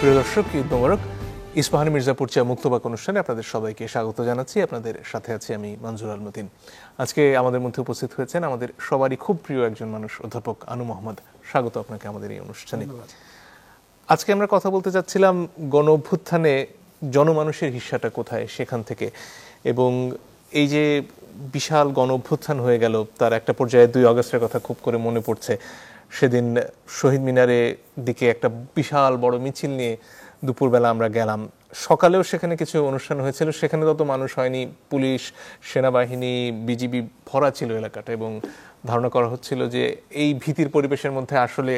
প্রিয় দর্শক, ঈদ মোবারক। ইস্পাহানি মির্জাপুর চা মুক্তবাক অনুষ্ঠানে আপনাদের সবাইকে স্বাগত জানাচ্ছি। আপনাদের সাথে আছি আমি মনজুর আল মতিন। আজকে আমাদের মধ্যে উপস্থিত হয়েছেন আমাদের সবারই খুব প্রিয় একজন মানুষ, অধ্যাপক আনু মোহাম্মদ। স্বাগত আপনাকে আমাদের এই অনুষ্ঠানে। আজকে আমরা কথা বলতে চাচ্ছিলাম গণ অভ্যুত্থানে জনমানুষের হিস্সাটা কোথায়, সেখান থেকে। এবং এই যে বিশাল গণ অভ্যুত্থান হয়ে গেল, তার একটা পর্যায়ে 2 আগস্টের কথা খুব করে মনে পড়ছে। সেদিন শহীদ মিনারের দিকে একটা বিশাল বড় মিছিল নিয়ে দুপুরবেলা আমরা গেলাম। সকালেও সেখানে কিছু অনুষ্ঠান হয়েছিল, সেখানে তত মানুষ হয়নি। পুলিশ, সেনাবাহিনী, বিজিবি ভরা ছিল এলাকাটা, এবং ধারণা করা হচ্ছিল যে এই ভীতির পরিবেশের মধ্যে আসলে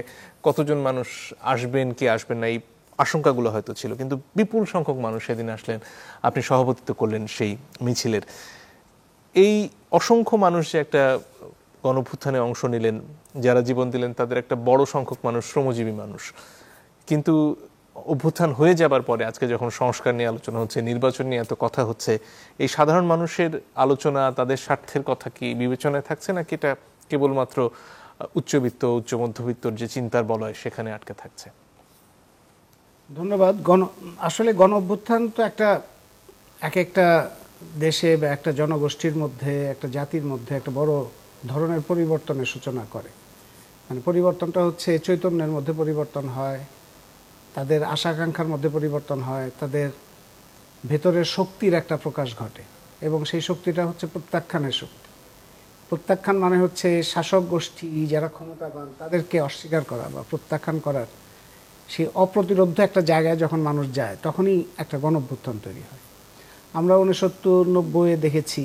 কতজন মানুষ আসবেন কি আসবেন না, এই আশঙ্কাগুলো হয়তো ছিল। কিন্তু বিপুল সংখ্যক মানুষ সেদিন আসলেন, আপনি সভাপতিত্ব করলেন সেই মিছিলের। এই অসংখ্য মানুষ যে একটা গণঅভ্যুত্থানে অংশ নিলেন, যারা জীবন দিলেন, তাদের একটা বড় সংখ্যক মানুষ শ্রমজীবী মানুষ। কিন্তু অভ্যুত্থান হয়ে যাবার পরে আজকে যখন সংস্কার নিয়ে আলোচনা হচ্ছে, নির্বাচন নিয়ে এত কথা হচ্ছে, এই সাধারণ মানুষের আলোচনা, তাদের স্বার্থের কথা কি বিবেচনায় থাকছে, নাকি এটা কেবলমাত্র উচ্চবিত্ত, উচ্চ মধ্যবিত্তর যে চিন্তার বলয় সেখানে আটকে থাকছে? ধন্যবাদ। আসলে গণ অভ্যুত্থান তো একটা দেশে বা একটা জনগোষ্ঠীর মধ্যে, একটা জাতির মধ্যে একটা বড় ধরনের পরিবর্তনের সূচনা করে। মানে পরিবর্তনটা হচ্ছে চৈতন্যের মধ্যে পরিবর্তন হয়, তাদের আশা আকাঙ্ক্ষার মধ্যে পরিবর্তন হয়, তাদের ভেতরের শক্তির একটা প্রকাশ ঘটে, এবং সেই শক্তিটা হচ্ছে প্রত্যাখ্যানের শক্তি। প্রত্যাখ্যান মানে হচ্ছে শাসক গোষ্ঠী যারা ক্ষমতাবান তাদেরকে অস্বীকার করা বা প্রত্যাখ্যান করার সেই অপ্রতিরোধ্য একটা জায়গায় যখন মানুষ যায়, তখনই একটা গণঅভ্যুত্থান তৈরি হয়। আমরা 1970-90 দেখেছি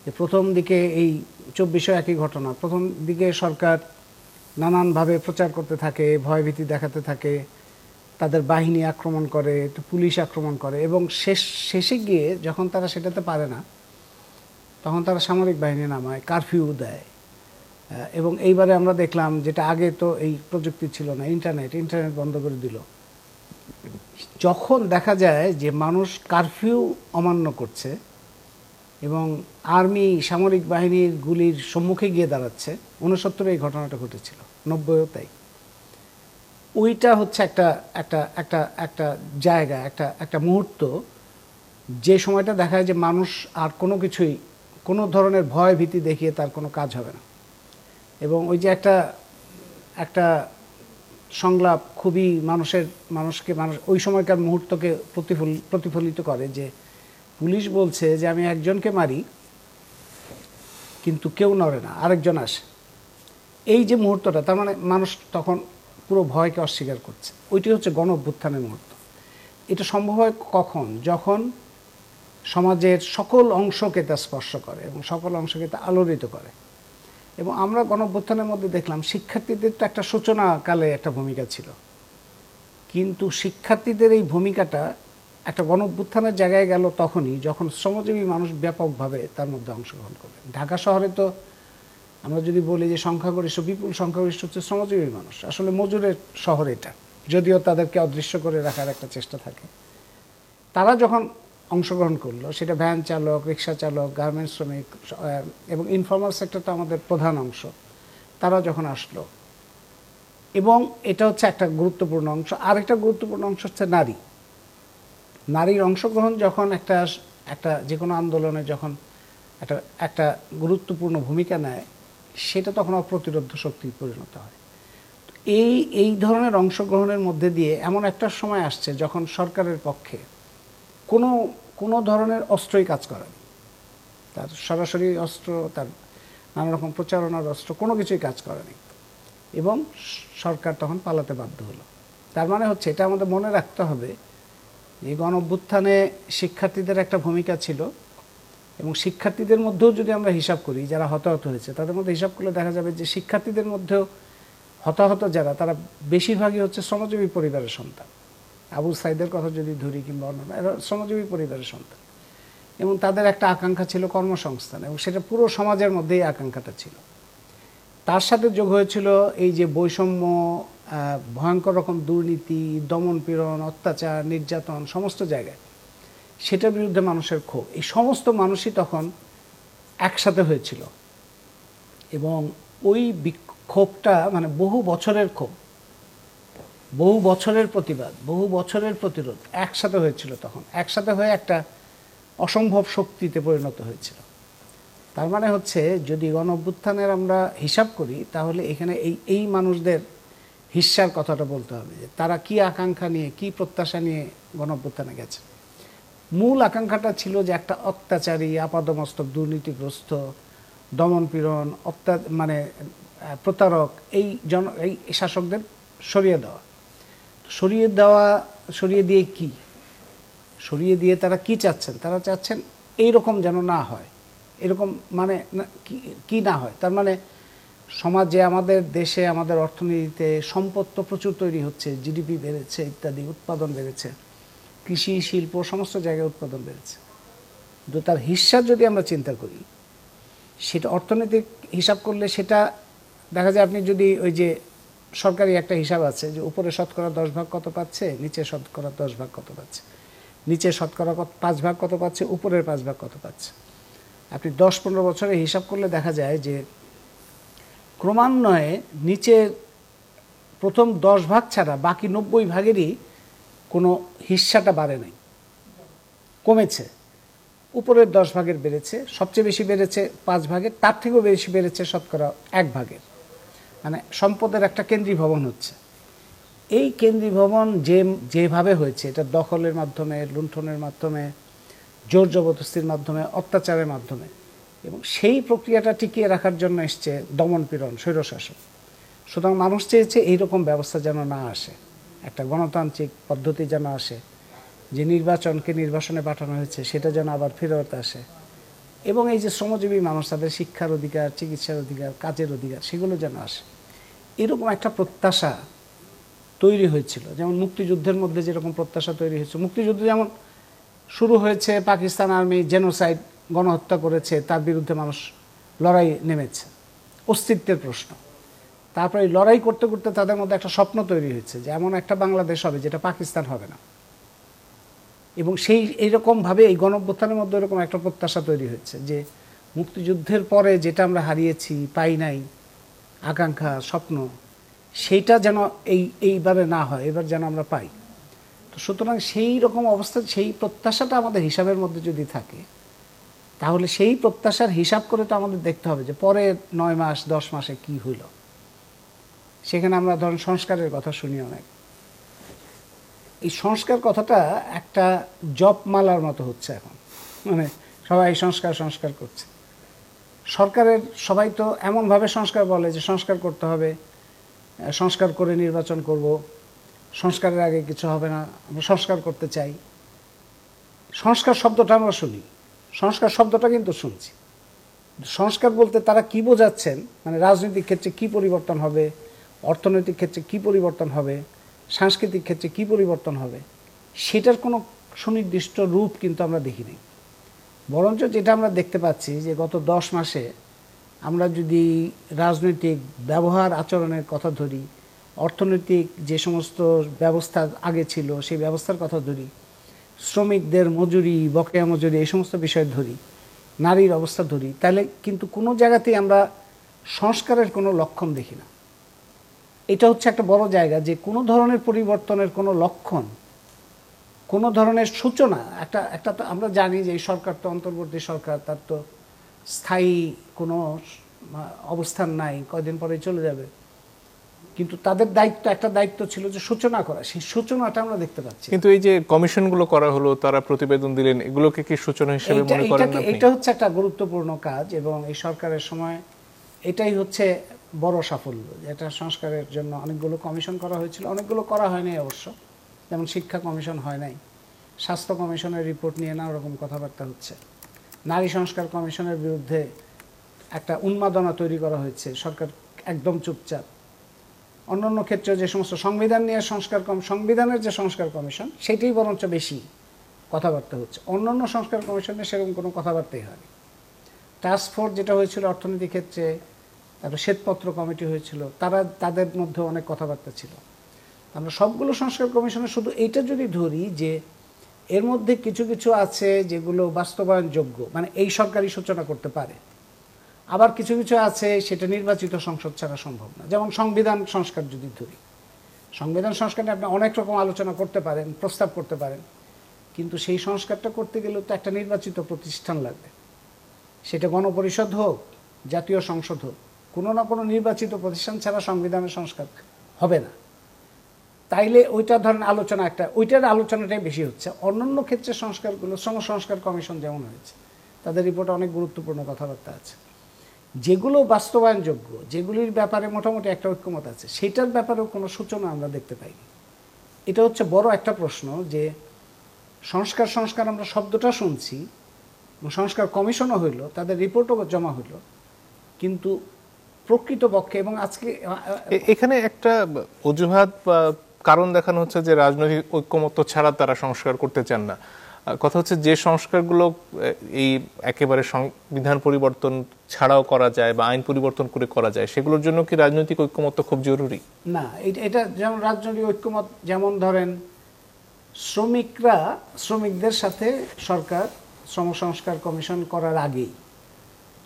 যে প্রথম দিকে এই 24-এ একই ঘটনা। প্রথম দিকে সরকার নানানভাবে প্রচার করতে থাকে, ভয়ভীতি দেখাতে থাকে, তাদের বাহিনী আক্রমণ করে, পুলিশ আক্রমণ করে, এবং শেষে গিয়ে যখন তারা সেটাতে পারে না, তখন তারা সামরিক বাহিনী নামায়, কারফিউ দেয়। এবং এইবারে আমরা দেখলাম, যেটা আগে তো এই প্রযুক্তি ছিল না, ইন্টারনেট বন্ধ করে দিল। যখন দেখা যায় যে মানুষ কারফিউ অমান্য করছে এবং আর্মি, সামরিক বাহিনীর গুলির সম্মুখে গিয়ে দাঁড়াচ্ছে, 69-এ এই ঘটনাটা ঘটেছিল, 90-এও তাই। ওইটা হচ্ছে একটা জায়গা, একটা মুহূর্ত, যে সময়টা দেখায় যে মানুষ আর কোনো ধরনের ভয় ভীতি দেখিয়ে তার কোনো কাজ হবে না। এবং ওই যে একটা সংলাপ খুবই মানুষ ওই সময়কার মুহূর্তকে প্রতিফলিত করে, যে পুলিশ বলছে যে আমি একজনকে মারি কিন্তু কেউ নড়ে না, আরেকজন আসে। এই যে মুহূর্তটা, তার মানে মানুষ তখন পুরো ভয়কে অস্বীকার করছে। ওইটি হচ্ছে গণ অভ্যুত্থানের মুহূর্ত। এটা সম্ভব হয় কখন? যখন সমাজের সকল অংশকে তা স্পর্শ করে এবং সকল অংশকে তা আলোড়িত করে। এবং আমরা গণ অভ্যুত্থানের মধ্যে দেখলাম শিক্ষার্থীদের তো একটা সূচনাকালে একটা ভূমিকা ছিল, কিন্তু শিক্ষার্থীদের এই ভূমিকাটা একটা গণ অভ্যুত্থানের জায়গায় গেল তখনই যখন শ্রমজীবী মানুষ ব্যাপকভাবে তার মধ্যে অংশগ্রহণ করবে। ঢাকা শহরে তো আমরা যদি বলি যে সংখ্যাগরিষ্ঠ, বিপুল সংখ্যাগরিষ্ঠ হচ্ছে শ্রমজীবী মানুষ। আসলে মজুরের শহর এটা, যদিও তাদেরকে অদৃশ্য করে রাখার একটা চেষ্টা থাকে। তারা যখন অংশগ্রহণ করলো, সেটা ভ্যান চালক, রিক্সা চালক, গার্মেন্টস শ্রমিক এবং ইনফর্মাল সেক্টরটা আমাদের প্রধান অংশ, তারা যখন আসলো, এবং এটা হচ্ছে একটা গুরুত্বপূর্ণ অংশ। আরেকটা গুরুত্বপূর্ণ অংশ হচ্ছে নারীর অংশগ্রহণ। যখন একটা যে কোনো আন্দোলনে যখন একটা গুরুত্বপূর্ণ ভূমিকা নেয়, সেটা তখন অপ্রতিরোধ্য শক্তি পরিণত হয়। এই ধরনের অংশগ্রহণের মধ্যে দিয়ে এমন একটা সময় আসছে যখন সরকারের পক্ষে কোনো ধরনের অস্ত্রই কাজ করে না। তার সরাসরি অস্ত্র, তার নানা রকম প্রচারণার অস্ত্র, কোনো কিছুই কাজ করেনি, এবং সরকার তখন পালাতে বাধ্য হলো। তার মানে হচ্ছে, এটা আমাদের মনে রাখতে হবে, এই গণ অভ্যুত্থানে শিক্ষার্থীদের একটা ভূমিকা ছিল, এবং শিক্ষার্থীদের মধ্যেও যদি আমরা হিসাব করি যারা হতাহত হয়েছে, তাদের মধ্যে হিসাব করলে দেখা যাবে যে শিক্ষার্থীদের মধ্যেও হতাহত যারা, তারা বেশিরভাগই হচ্ছে শ্রমজীবী পরিবারের সন্তান। আবু সাইদের কথা যদি ধরি কিংবা অন্যান্য, এরা শ্রমজীবী পরিবারের সন্তান, এবং তাদের একটা আকাঙ্ক্ষা ছিল কর্মসংস্থান, এবং সেটা পুরো সমাজের মধ্যেই আকাঙ্ক্ষাটা ছিল। তার সাথে যোগ হয়েছিল এই যে বৈষম্য, ভয়ঙ্কর রকম দুর্নীতি, দমন পীড়ন, অত্যাচার, নির্যাতন সমস্ত জায়গায়, সেটার বিরুদ্ধে মানুষের ক্ষোভ। এই সমস্ত মানুষই তখন একসাথে হয়েছিল, এবং ওই বিক্ষোভটা মানে বহু বছরের ক্ষোভ, বহু বছরের প্রতিবাদ, বহু বছরের প্রতিরোধ একসাথে হয়েছিল, তখন একসাথে হয়ে একটা অসম্ভব শক্তিতে পরিণত হয়েছিল। তার মানে হচ্ছে যদি গণ-অভ্যুত্থানের আমরা হিসাব করি, তাহলে এখানে এই মানুষদের হিস্যার কথাটা বলতে হবে, যে তারা কি আকাঙ্ক্ষা নিয়ে, কি প্রত্যাশা নিয়ে গণ-অভ্যুত্থানে গেছে। মূল আকাঙ্ক্ষাটা ছিল যে একটা অত্যাচারী, আপাদমস্তক দুর্নীতিগ্রস্ত, দমনপীড়ন, মানে প্রতারক এই শাসকদের সরিয়ে দেওয়া। সরিয়ে দিয়ে কি? সরিয়ে দিয়ে তারা কি চাচ্ছেন? তারা চাচ্ছেন এইরকম যেন না হয়। এরকম মানে কি না হয়, তার মানে সমাজে, আমাদের দেশে, আমাদের অর্থনীতিতে সম্পদ তো প্রচুর তৈরি হচ্ছে, জিডিপি বেড়েছে ইত্যাদি, উৎপাদন বেড়েছে, কৃষি, শিল্প, সমস্ত জায়গায় উৎপাদন বেড়েছে। কিন্তু তার হিসাব যদি আমরা চিন্তা করি, সেটা অর্থনৈতিক হিসাব করলে সেটা দেখা যায়, আপনি যদি ওই যে সরকারি একটা হিসাব আছে যে উপরে শতকরা 10 ভাগ কত পাচ্ছে, নিচে শতকরা 10 ভাগ কত পাচ্ছে, নিচে শতকরা 5 ভাগ কত পাচ্ছে, উপরের 5 ভাগ কত পাচ্ছে। আপনি 10-15 বছরে হিসাব করলে দেখা যায় যে ক্রমান্বয়ে নিচের প্রথম 10 ভাগ ছাড়া বাকি 90 ভাগেরই কোনো হিস্সাটা বাড়ে নাই, কমেছে। উপরের 10 ভাগের বেড়েছে, সবচেয়ে বেশি বেড়েছে 5 ভাগের, তার থেকেও বেশি বেড়েছে শতকরা 1 ভাগের। মানে সম্পদের একটা কেন্দ্রীভবন হচ্ছে। এই কেন্দ্রীভবন যেভাবে হয়েছে, এটা দখলের মাধ্যমে, লুণ্ঠনের মাধ্যমে, জোর জবরদস্তির মাধ্যমে, অত্যাচারের মাধ্যমে, এবং সেই প্রক্রিয়াটা টিকিয়ে রাখার জন্য এসছে দমনপীড়ন, স্বৈরশাসন। সুতরাং মানুষ চেয়েছে এইরকম ব্যবস্থা যেন না আসে, একটা গণতান্ত্রিক পদ্ধতি যেন আসে, যে নির্বাচনে পাঠানো হয়েছে সেটা যেন আবার ফেরত আসে, এবং এই যে শ্রমজীবী মানুষ, তাদের শিক্ষার অধিকার, চিকিৎসার অধিকার, কাজের অধিকার, সেগুলো যেন আসে। এরকম একটা প্রত্যাশা তৈরি হয়েছিল। যেমন মুক্তিযুদ্ধের মধ্যে যেরকম প্রত্যাশা তৈরি হয়েছে, মুক্তিযুদ্ধ যেমন শুরু হয়েছে, পাকিস্তান আর্মি জেনোসাইড, গণহত্যা করেছে, তার বিরুদ্ধে মানুষ লড়াই নেমেছে, অস্তিত্বের প্রশ্ন। তারপরে এই লড়াই করতে করতে তাদের মধ্যে একটা স্বপ্ন তৈরি হয়েছে যে এমন একটা বাংলাদেশ হবে যেটা পাকিস্তান হবে না, এবং এইরকমভাবে এই গণ-অভ্যুত্থানের মধ্যে এরকম একটা প্রত্যাশা তৈরি হয়েছে যে মুক্তিযুদ্ধের পরে যেটা আমরা হারিয়েছি, পাই নাই, আকাঙ্ক্ষা, স্বপ্ন, সেইটা যেন এইবারে না হয়, এবার যেন আমরা পাই। তো সুতরাং সেই রকম অবস্থা, সেই প্রত্যাশাটা আমাদের হিসাবের মধ্যে যদি থাকে, তাহলে সেই প্রত্যাশার হিসাব করে তো আমাদের দেখতে হবে যে পরের 9 মাস 10 মাসে কি হইল। সেখানে আমরা ধরেন সংস্কারের কথা শুনি অনেক। এই সংস্কার কথাটা একটা জপমালার মতো হচ্ছে এখন, মানে সবাই সংস্কার করছে। সরকারের সবাই তো এমনভাবে সংস্কার বলে যে সংস্কার করতে হবে, সংস্কার করে নির্বাচন করব, সংস্কারের আগে কিছু হবে না, আমরা সংস্কার করতে চাই। সংস্কার শব্দটা আমরা শুনি, সংস্কার শব্দটা কিন্তু শুনছি। সংস্কার বলতে তারা কি বোঝাচ্ছেন, মানে রাজনৈতিক ক্ষেত্রে কি পরিবর্তন হবে, অর্থনৈতিক ক্ষেত্রে কি পরিবর্তন হবে, সাংস্কৃতিক ক্ষেত্রে কি পরিবর্তন হবে, সেটার কোনো সুনির্দিষ্ট রূপ কিন্তু আমরা দেখিনি। বরঞ্চ যেটা আমরা দেখতে পাচ্ছি যে গত 10 মাসে আমরা যদি রাজনৈতিক ব্যবহার আচরণের কথা ধরি, অর্থনৈতিক যে সমস্ত ব্যবস্থা আগে ছিল সেই ব্যবস্থার কথা ধরি, শ্রমিকদের মজুরি, বকেয়া মজুরি, এই সমস্ত বিষয় ধরি, নারীর অবস্থা ধরি, তাহলে কিন্তু কোনো জায়গাতেই আমরা সংস্কারের কোনো লক্ষণ দেখি না। এটা হচ্ছে একটা বড় জায়গা, যে কোনো ধরনের পরিবর্তনের কোনো লক্ষণ, কোনো ধরনের সূচনা, একটা তো আমরা জানি যে এই সরকার তো অন্তর্বর্তী সরকার, তার তো স্থায়ী কোনো অবস্থান নাই, কয়দিন পরে চলে যাবে, কিন্তু তাদের একটা দায়িত্ব ছিল যে সূচনা করা, সেই সূচনাটা আমরা দেখতে পাচ্ছি। কিন্তু এই যে কমিশনগুলো করা হলো, তারা প্রতিবেদন দিলেন, এগুলোকে কি সূচনা হিসেবে মনে করেন আপনি? এটা হচ্ছে একটা গুরুত্বপূর্ণ কাজ, এবং এই সরকারের সময় এটাই হচ্ছে বড় সাফল্য। এটা সংস্কারের জন্য অনেকগুলো কমিশন করা হয়েছিল, অনেকগুলো করা হয়নি অবশ্য, যেমন শিক্ষা কমিশন হয় নাই, স্বাস্থ্য কমিশনের রিপোর্ট নিয়ে নানা রকম কথাবার্তা হচ্ছে, নারী সংস্কার কমিশনের বিরুদ্ধে একটা উন্মাদনা তৈরি করা হয়েছে, সরকার একদম চুপচাপ। অন্যান্য ক্ষেত্রে যে সমস্ত সংবিধান নিয়ে সংবিধানের যে সংস্কার কমিশন, সেটাই বরঞ্চ বেশি কথাবার্তা হচ্ছে। অন্যান্য সংস্কার কমিশনে সেরকম কোনো কথাবার্তাই হয়নি। টাস্ক ফোর্স যেটা হয়েছিল অর্থনীতি ক্ষেত্রে, তারপর শ্বেতপত্র কমিটি হয়েছিল, তাদের মধ্যে অনেক কথাবার্তা ছিল। আমরা সবগুলো সংস্কার কমিশনে শুধু এইটা যদি ধরি যে এর মধ্যে কিছু কিছু আছে যেগুলো বাস্তবায়নযোগ্য, মানে এই সরকারই সূচনা করতে পারে, আবার কিছু কিছু আছে সেটা নির্বাচিত সংসদ ছাড়া সম্ভব না। যেমন সংবিধান সংস্কার যদি ধরি, সংবিধান সংস্কার নিয়ে আপনি অনেক রকম আলোচনা করতে পারেন, প্রস্তাব করতে পারেন, কিন্তু সেই সংস্কারটা করতে গেলেও তো একটা নির্বাচিত প্রতিষ্ঠান লাগবে। সেটা গণপরিষদ হোক, জাতীয় সংসদ হোক, কোনো না কোনো নির্বাচিত প্রতিষ্ঠান ছাড়া সংবিধানের সংস্কার হবে না। তাইলে ওইটা ধরেন আলোচনা একটা, ওইটার আলোচনাটাই বেশি হচ্ছে। অন্যান্য ক্ষেত্রে সংস্কারগুলো, শ্রম সংস্কার কমিশন যেমন হয়েছে, তাদের রিপোর্টে অনেক গুরুত্বপূর্ণ কথাবার্তা আছে, যেগুলো বাস্তবায়নযোগ্য, যেগুলির ব্যাপারে মোটামুটি একটা ঐক্যমত আছে, সেটার ব্যাপারেও কোনো সূচনা আমরা দেখতে পাইনি। এটা হচ্ছে বড় একটা প্রশ্ন যে সংস্কার সংস্কার আমরা শব্দটা শুনছি, সংস্কার কমিশনও হইল, তাদের রিপোর্টও জমা হইল, কিন্তু প্রকৃতপক্ষে এবং আজকে এখানে একটা অজুহাত বা কারণ দেখানো হচ্ছে যে রাজনৈতিক ঐক্যমত্য ছাড়া তারা সংস্কার করতে চান না। কথা হচ্ছে যে সংস্কারগুলো এই একেবারে সংবিধান পরিবর্তন ছাড়াও করা যায় বা আইন পরিবর্তন করে করা যায়, সেগুলোর জন্য কি রাজনৈতিক ঐক্যমত্য খুব জরুরি? না, এটা যেমন রাজনৈতিক ঐক্যমত, যেমন ধরেন শ্রমিকদের সাথে সরকার শ্রম সংস্কার কমিশন করার আগেই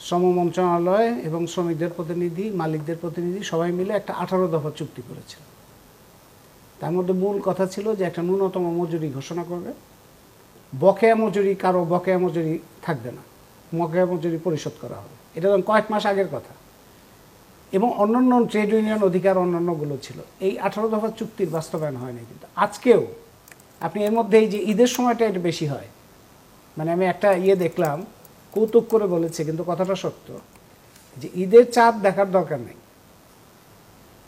শ্রম মন্ত্রণালয় এবং শ্রমিকদের প্রতিনিধি, মালিকদের প্রতিনিধি সবাই মিলে একটা 18 দফা চুক্তি করেছিল। তার মধ্যে মূল কথা ছিল যে একটা ন্যূনতম মজুরি ঘোষণা করবে, বকেয়া মজুরি, কারো বকেয়া মজুরি থাকবে না, বকেয়া মজুরি পরিশোধ করা হবে। এটা তখন কয়েক মাস আগের কথা। এবং অন্যান্য ট্রেড ইউনিয়ন অধিকার অন্যান্যগুলো ছিল। এই 18 দফা চুক্তির বাস্তবায়ন হয়নি। কিন্তু আজকেও আপনি এর মধ্যে এই যে ঈদের সময়টা এটা বেশি হয়, মানে আমি একটা দেখলাম, কৌতুক করে বলেছে কিন্তু কথাটা সত্য, যে ঈদের চাঁদ দেখার দরকার নেই।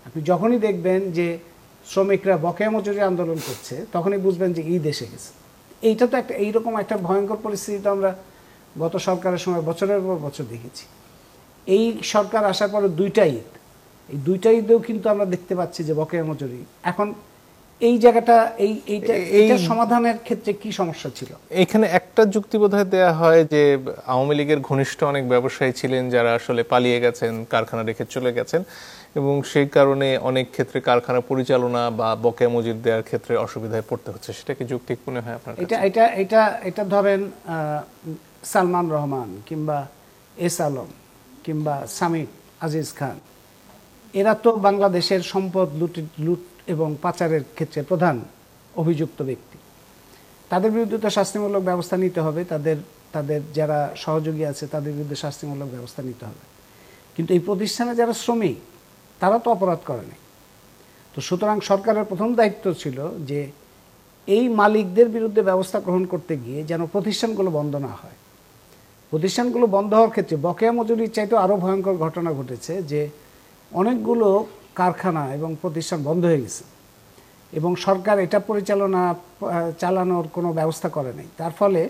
আপনি যখনই দেখবেন যে শ্রমিকরা বকেয়া মজুরি আন্দোলন করছে, তখনই বুঝবেন যে ঈদ এসে গেছে। এইটা তো একটা এইরকম একটা ভয়ঙ্কর পরিস্থিতি তো আমরা গত সরকারের সময় বছরের পর বছর দেখেছি। এই সরকার আসার পরে 2টা ঈদ, এই 2টা ঈদেও কিন্তু আমরা দেখতে পাচ্ছি যে বকেয়া মজুরি। এখন এই জায়গাটা এইটা সমাধানের ক্ষেত্রে কি সমস্যা ছিল? এখানে একটা যুক্তি বোধহয় দেয়া হয় যে আওয়ামী লীগের ঘনিষ্ঠ অনেক ব্যবসায়ী ছিলেন যারা আসলে পালিয়ে গেছেন, কারখানা রেখে চলে গেছেন, এবং সেই কারণে অনেক ক্ষেত্রে কারখানা পরিচালনা বা বকেয়া মজুরি দেওয়ার ক্ষেত্রে অসুবিধায় পড়তে হচ্ছে। সেটা কি যৌক্তিক মনে হয় আপনার কাছে? এটা ধরেন সালমান রহমান কিংবা এস আলম কিংবা সামিট আজিজ খান, এরা তো বাংলাদেশের সম্পদ লুট এবং পাচারের ক্ষেত্রে প্রধান অভিযুক্ত ব্যক্তি। তাদের বিরুদ্ধে তো শাস্তিমূলক ব্যবস্থা নিতে হবে, তাদের যারা সহযোগী আছে তাদের বিরুদ্ধে শাস্তিমূলক ব্যবস্থা নিতে হবে। কিন্তু এই প্রতিষ্ঠানে যারা শ্রমিক, তারা তো অপরাধ করেনি। তো সুতরাং সরকারের প্রথম দায়িত্ব ছিল যে এই মালিকদের বিরুদ্ধে ব্যবস্থা গ্রহণ করতে গিয়ে যেন প্রতিষ্ঠানগুলো বন্ধ না হয়। প্রতিষ্ঠানগুলো বন্ধ হওয়ার ক্ষেত্রে বকেয়া মজুরির চাইতেও আরও ভয়ঙ্কর ঘটনা ঘটেছে যে অনেকগুলো কারখানা এবং প্রতিষ্ঠান বন্ধ হয়ে গেছে এবং সরকার এটা চালানোর কোনো ব্যবস্থা করে নাই। তার ফলে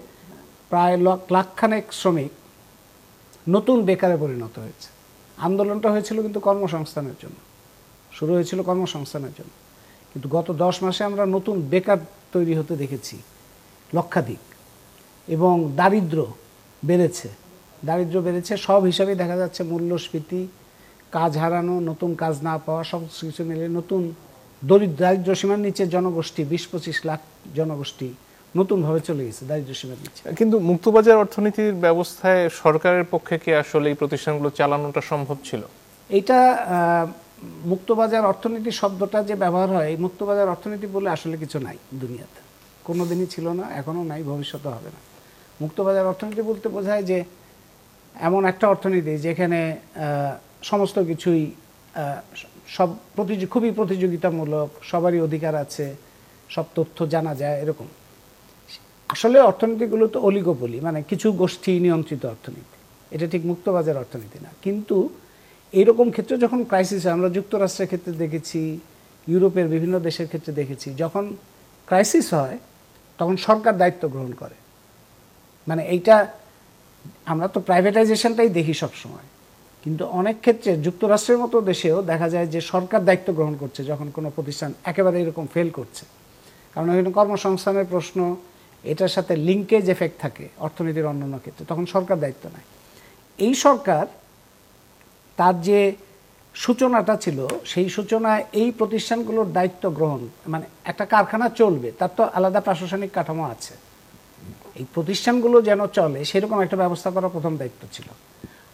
প্রায় লাখখানেক শ্রমিক নতুন বেকারে পরিণত হয়েছে। আন্দোলনটা হয়েছিল কিন্তু কর্মসংস্থানের জন্য, শুরু হয়েছিল কর্মসংস্থানের জন্য, কিন্তু গত 10 মাসে আমরা নতুন বেকার তৈরি হতে দেখেছি লক্ষাধিক, এবং দারিদ্র বেড়েছে। সব হিসাবে দেখা যাচ্ছে মূল্যস্ফীতি, কাজ হারানো, নতুন কাজ না পাওয়া, সব কিছু মিলে নতুন দারিদ্র সীমার নিচে জনগোষ্ঠী 20-25 লাখ জনগোষ্ঠী নতুনভাবে চলে গেছে দারিদ্র সীমার নিচে। কিন্তু মুক্তবাজার অর্থনীতির ব্যবস্থায় সরকারের পক্ষে কি আসলে এই প্রতিষ্ঠানগুলো চালানোটা সম্ভব ছিল? এইটা মুক্তবাজার অর্থনীতি শব্দটা যে ব্যবহার হয়, এই মুক্তবাজার অর্থনীতি বলে আসলে কিছু নাই দুনিয়াতে, কোনোদিনই ছিল না, এখনও নাই, ভবিষ্যতে হবে না। মুক্তবাজার অর্থনীতি বলতে বোঝায় যে এমন একটা অর্থনীতি যেখানে সমস্ত কিছুই সব খুবই প্রতিযোগিতামূলক, সবারই অধিকার আছে, সব তথ্য জানা যায়, এরকম। আসলে অর্থনীতিগুলো তো অলিগোপলি, মানে কিছু গোষ্ঠী নিয়ন্ত্রিত অর্থনীতি, এটা ঠিক মুক্তবাজার অর্থনীতি না। কিন্তু এইরকম ক্ষেত্রে যখন ক্রাইসিস হয়, আমরা যুক্তরাষ্ট্রের ক্ষেত্রে দেখেছি, ইউরোপের বিভিন্ন দেশের ক্ষেত্রে দেখেছি, যখন ক্রাইসিস হয় তখন সরকার দায়িত্ব গ্রহণ করে। মানে এইটা আমরা তো প্রাইভেটাইজেশনটাই দেখি সবসময়, কিন্তু অনেক ক্ষেত্রে যুক্তরাষ্ট্রের মতো দেশেও দেখা যায় যে সরকার দায়িত্ব গ্রহণ করছে যখন কোনো প্রতিষ্ঠান একেবারে এরকম ফেল করছে। কারণ এখানে কর্মসংস্থানের প্রশ্ন, এটার সাথে লিঙ্কেজ এফেক্ট থাকে অর্থনীতির অন্যান্য ক্ষেত্রে, তখন সরকার দায়িত্ব নেয়। এই সরকার তার যে সূচনাটা ছিল, সেই সূচনায় এই প্রতিষ্ঠানগুলোর দায়িত্ব গ্রহণ, মানে একটা কারখানা চলবে তার তো আলাদা প্রশাসনিক কাঠামো আছে, এই প্রতিষ্ঠানগুলো যেন চলে সেরকম একটা ব্যবস্থা করা প্রথম দায়িত্ব ছিল।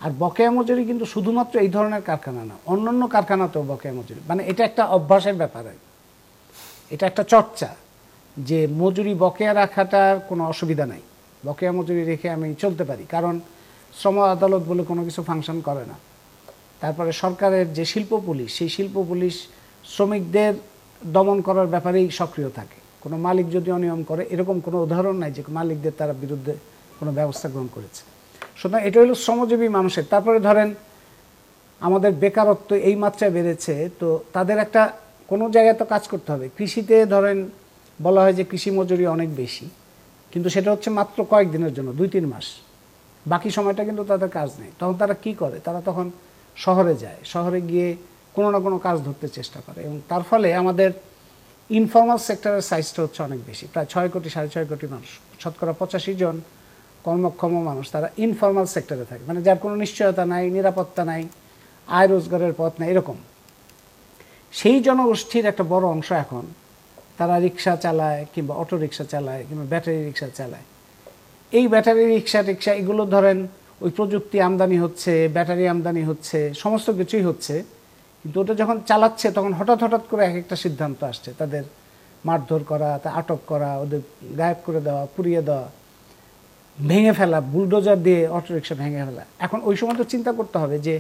আর বকেয়া মজুরি কিন্তু শুধুমাত্র এই ধরনের কারখানা না, অন্যান্য কারখানাতেও বকেয়া মজুরি, মানে এটা একটা অভ্যাসের ব্যাপার। এটা একটা চর্চা যে মজুরি বকেয়া রাখাটার কোনো অসুবিধা নাই, বকেয়া মজুরি রেখে আমি চলতে পারি, কারণ শ্রম আদালত বলে কোনো কিছু ফাংশন করে না। তারপরে সরকারের যে শিল্প পুলিশ, সেই শিল্প পুলিশ শ্রমিকদের দমন করার ব্যাপারেই সক্রিয় থাকে। কোনো মালিক যদি অনিয়ম করে, এরকম কোনো উদাহরণ নাই যে মালিকদের তারা বিরুদ্ধে কোনো ব্যবস্থা গ্রহণ করেছে। সুতরাং এটা হলো শ্রমজীবী মানুষের। তারপরে ধরেন আমাদের বেকারত্ব এই মাত্রায় বেড়েছে, তো তাদের একটা কোনো জায়গায় তো কাজ করতে হবে। কৃষিতে ধরেন বলা হয় যে কৃষি মজুরি অনেক বেশি, কিন্তু সেটা হচ্ছে মাত্র কয়েকদিনের জন্য, 2-3 মাস, বাকি সময়টা কিন্তু তাদের কাজ নেই। তখন তারা কি করে? তারা তখন শহরে যায়, শহরে গিয়ে কোনো না কোনো কাজ ধরতে চেষ্টা করে, এবং তার ফলে আমাদের ইনফর্মাল সেক্টরের সাইজটা হচ্ছে অনেক বেশি। প্রায় 6 কোটি 6.5 কোটি মানুষ, শতকরা 85 জন কর্মক্ষম মানুষ তারা ইনফর্মাল সেক্টরে থাকে, মানে যার কোনো নিশ্চয়তা নাই, নিরাপত্তা নাই, আয় রোজগারের পথ নাই, এরকম। সেই জনগোষ্ঠীর একটা বড় অংশ এখন তারা রিক্সা চালায়, কিংবা অটো রিক্সা চালায়, কিংবা ব্যাটারি রিক্সা চালায়। এই ব্যাটারি রিক্সা টিক্সা এগুলো ধরেন ওই প্রযুক্তি আমদানি হচ্ছে, ব্যাটারি আমদানি হচ্ছে, সমস্ত কিছুই হচ্ছে, কিন্তু ওটা যখন চালাচ্ছে তখন হঠাৎ হঠাৎ করে এক একটা সিদ্ধান্ত আসছে, তাদের মারধর করা, তা আটক করা, ওদের গায়েব করে দেওয়া, পুড়িয়ে দেওয়া, ভেঙে ফেলা, বুলডোজার দিয়ে অটো রিক্সা ভেঙে ফেলা। এখন ওই সময় তো চিন্তা করতে হবে যে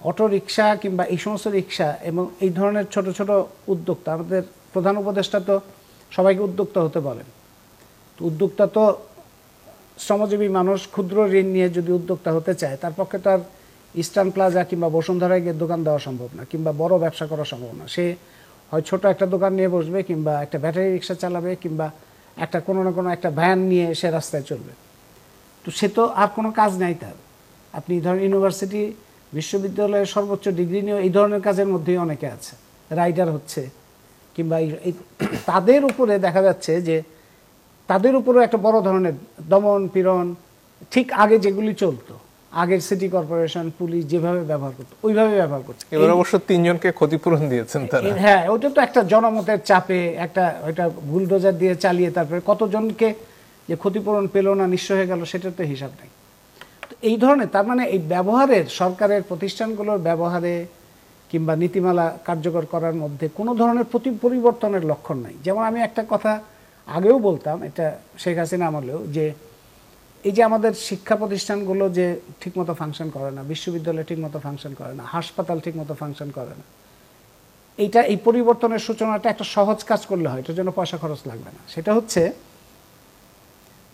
অটো রিক্সা কিংবা এই সমস্ত রিক্সা এবং এই ধরনের ছোট ছোট উদ্যোক্তা, আমাদের প্রধান উপদেষ্টা তো সবাইকে উদ্যোক্তা হতে বলেন, তো উদ্যোক্তা তো শ্রমজীবী মানুষ ক্ষুদ্র ঋণ নিয়ে যদি উদ্যোক্তা হতে চায়, তার পক্ষে তো আর ইস্টার্ন প্লাজা কিংবা বসুন্ধরায় গিয়ে দোকান দেওয়া সম্ভব না, কিংবা বড় ব্যবসা করা সম্ভব না। সে হয় ছোট একটা দোকান নিয়ে বসবে, কিংবা একটা ব্যাটারি রিক্সা চালাবে, কিংবা একটা কোনো না কোনো একটা ভ্যান নিয়ে সে রাস্তায় চলবে। তো সে তো আর কোনো কাজ নাই তার। আপনি ধরেন ইউনিভার্সিটি, বিশ্ববিদ্যালয়ের সর্বোচ্চ ডিগ্রি নিয়ে এই ধরনের কাজের মধ্যেই অনেকে আছে, রাইডার হচ্ছে, কিংবা তাদের উপরে দেখা যাচ্ছে যে তাদের উপরেও একটা বড় ধরনের দমন পীড়ন, ঠিক আগে যেগুলি চলতো, আগের সিটি কর্পোরেশন, পুলিশ যেভাবে ব্যবহার করতো ওইভাবে ব্যবহার করছে। এবার অবশ্য 3 জনকে ক্ষতিপূরণ দিয়েছেন তারা। হ্যাঁ, ওটা তো একটা জনমতের চাপে একটা ওইটা বুলডোজার দিয়ে চালিয়ে তারপরে কতজনকে যে ক্ষতিপূরণ পেল না, নিঃস্ব হয়ে গেল, সেটার তো হিসাব নেই। তো এই ধরনের, তার মানে এই ব্যবহারের, সরকারের প্রতিষ্ঠানগুলোর ব্যবহারে কিংবা নীতিমালা কার্যকর করার মধ্যে কোনো ধরনের পরিবর্তনের লক্ষণ নাই। যেমন আমি একটা কথা আগেও বলতাম, এটা শেখ হাসিনা আমলেও, যে এই যে আমাদের শিক্ষা প্রতিষ্ঠানগুলো যে ঠিকমতো ফাংশন করে না, বিশ্ববিদ্যালয় ঠিকমতো ফাংশন করে না, হাসপাতাল ঠিকমতো ফাংশন করে না, এইটা এই পরিবর্তনের সূচনাটা একটা সহজ কাজ করলে হয়, এটার জন্য পয়সা খরচ লাগবে না। সেটা হচ্ছে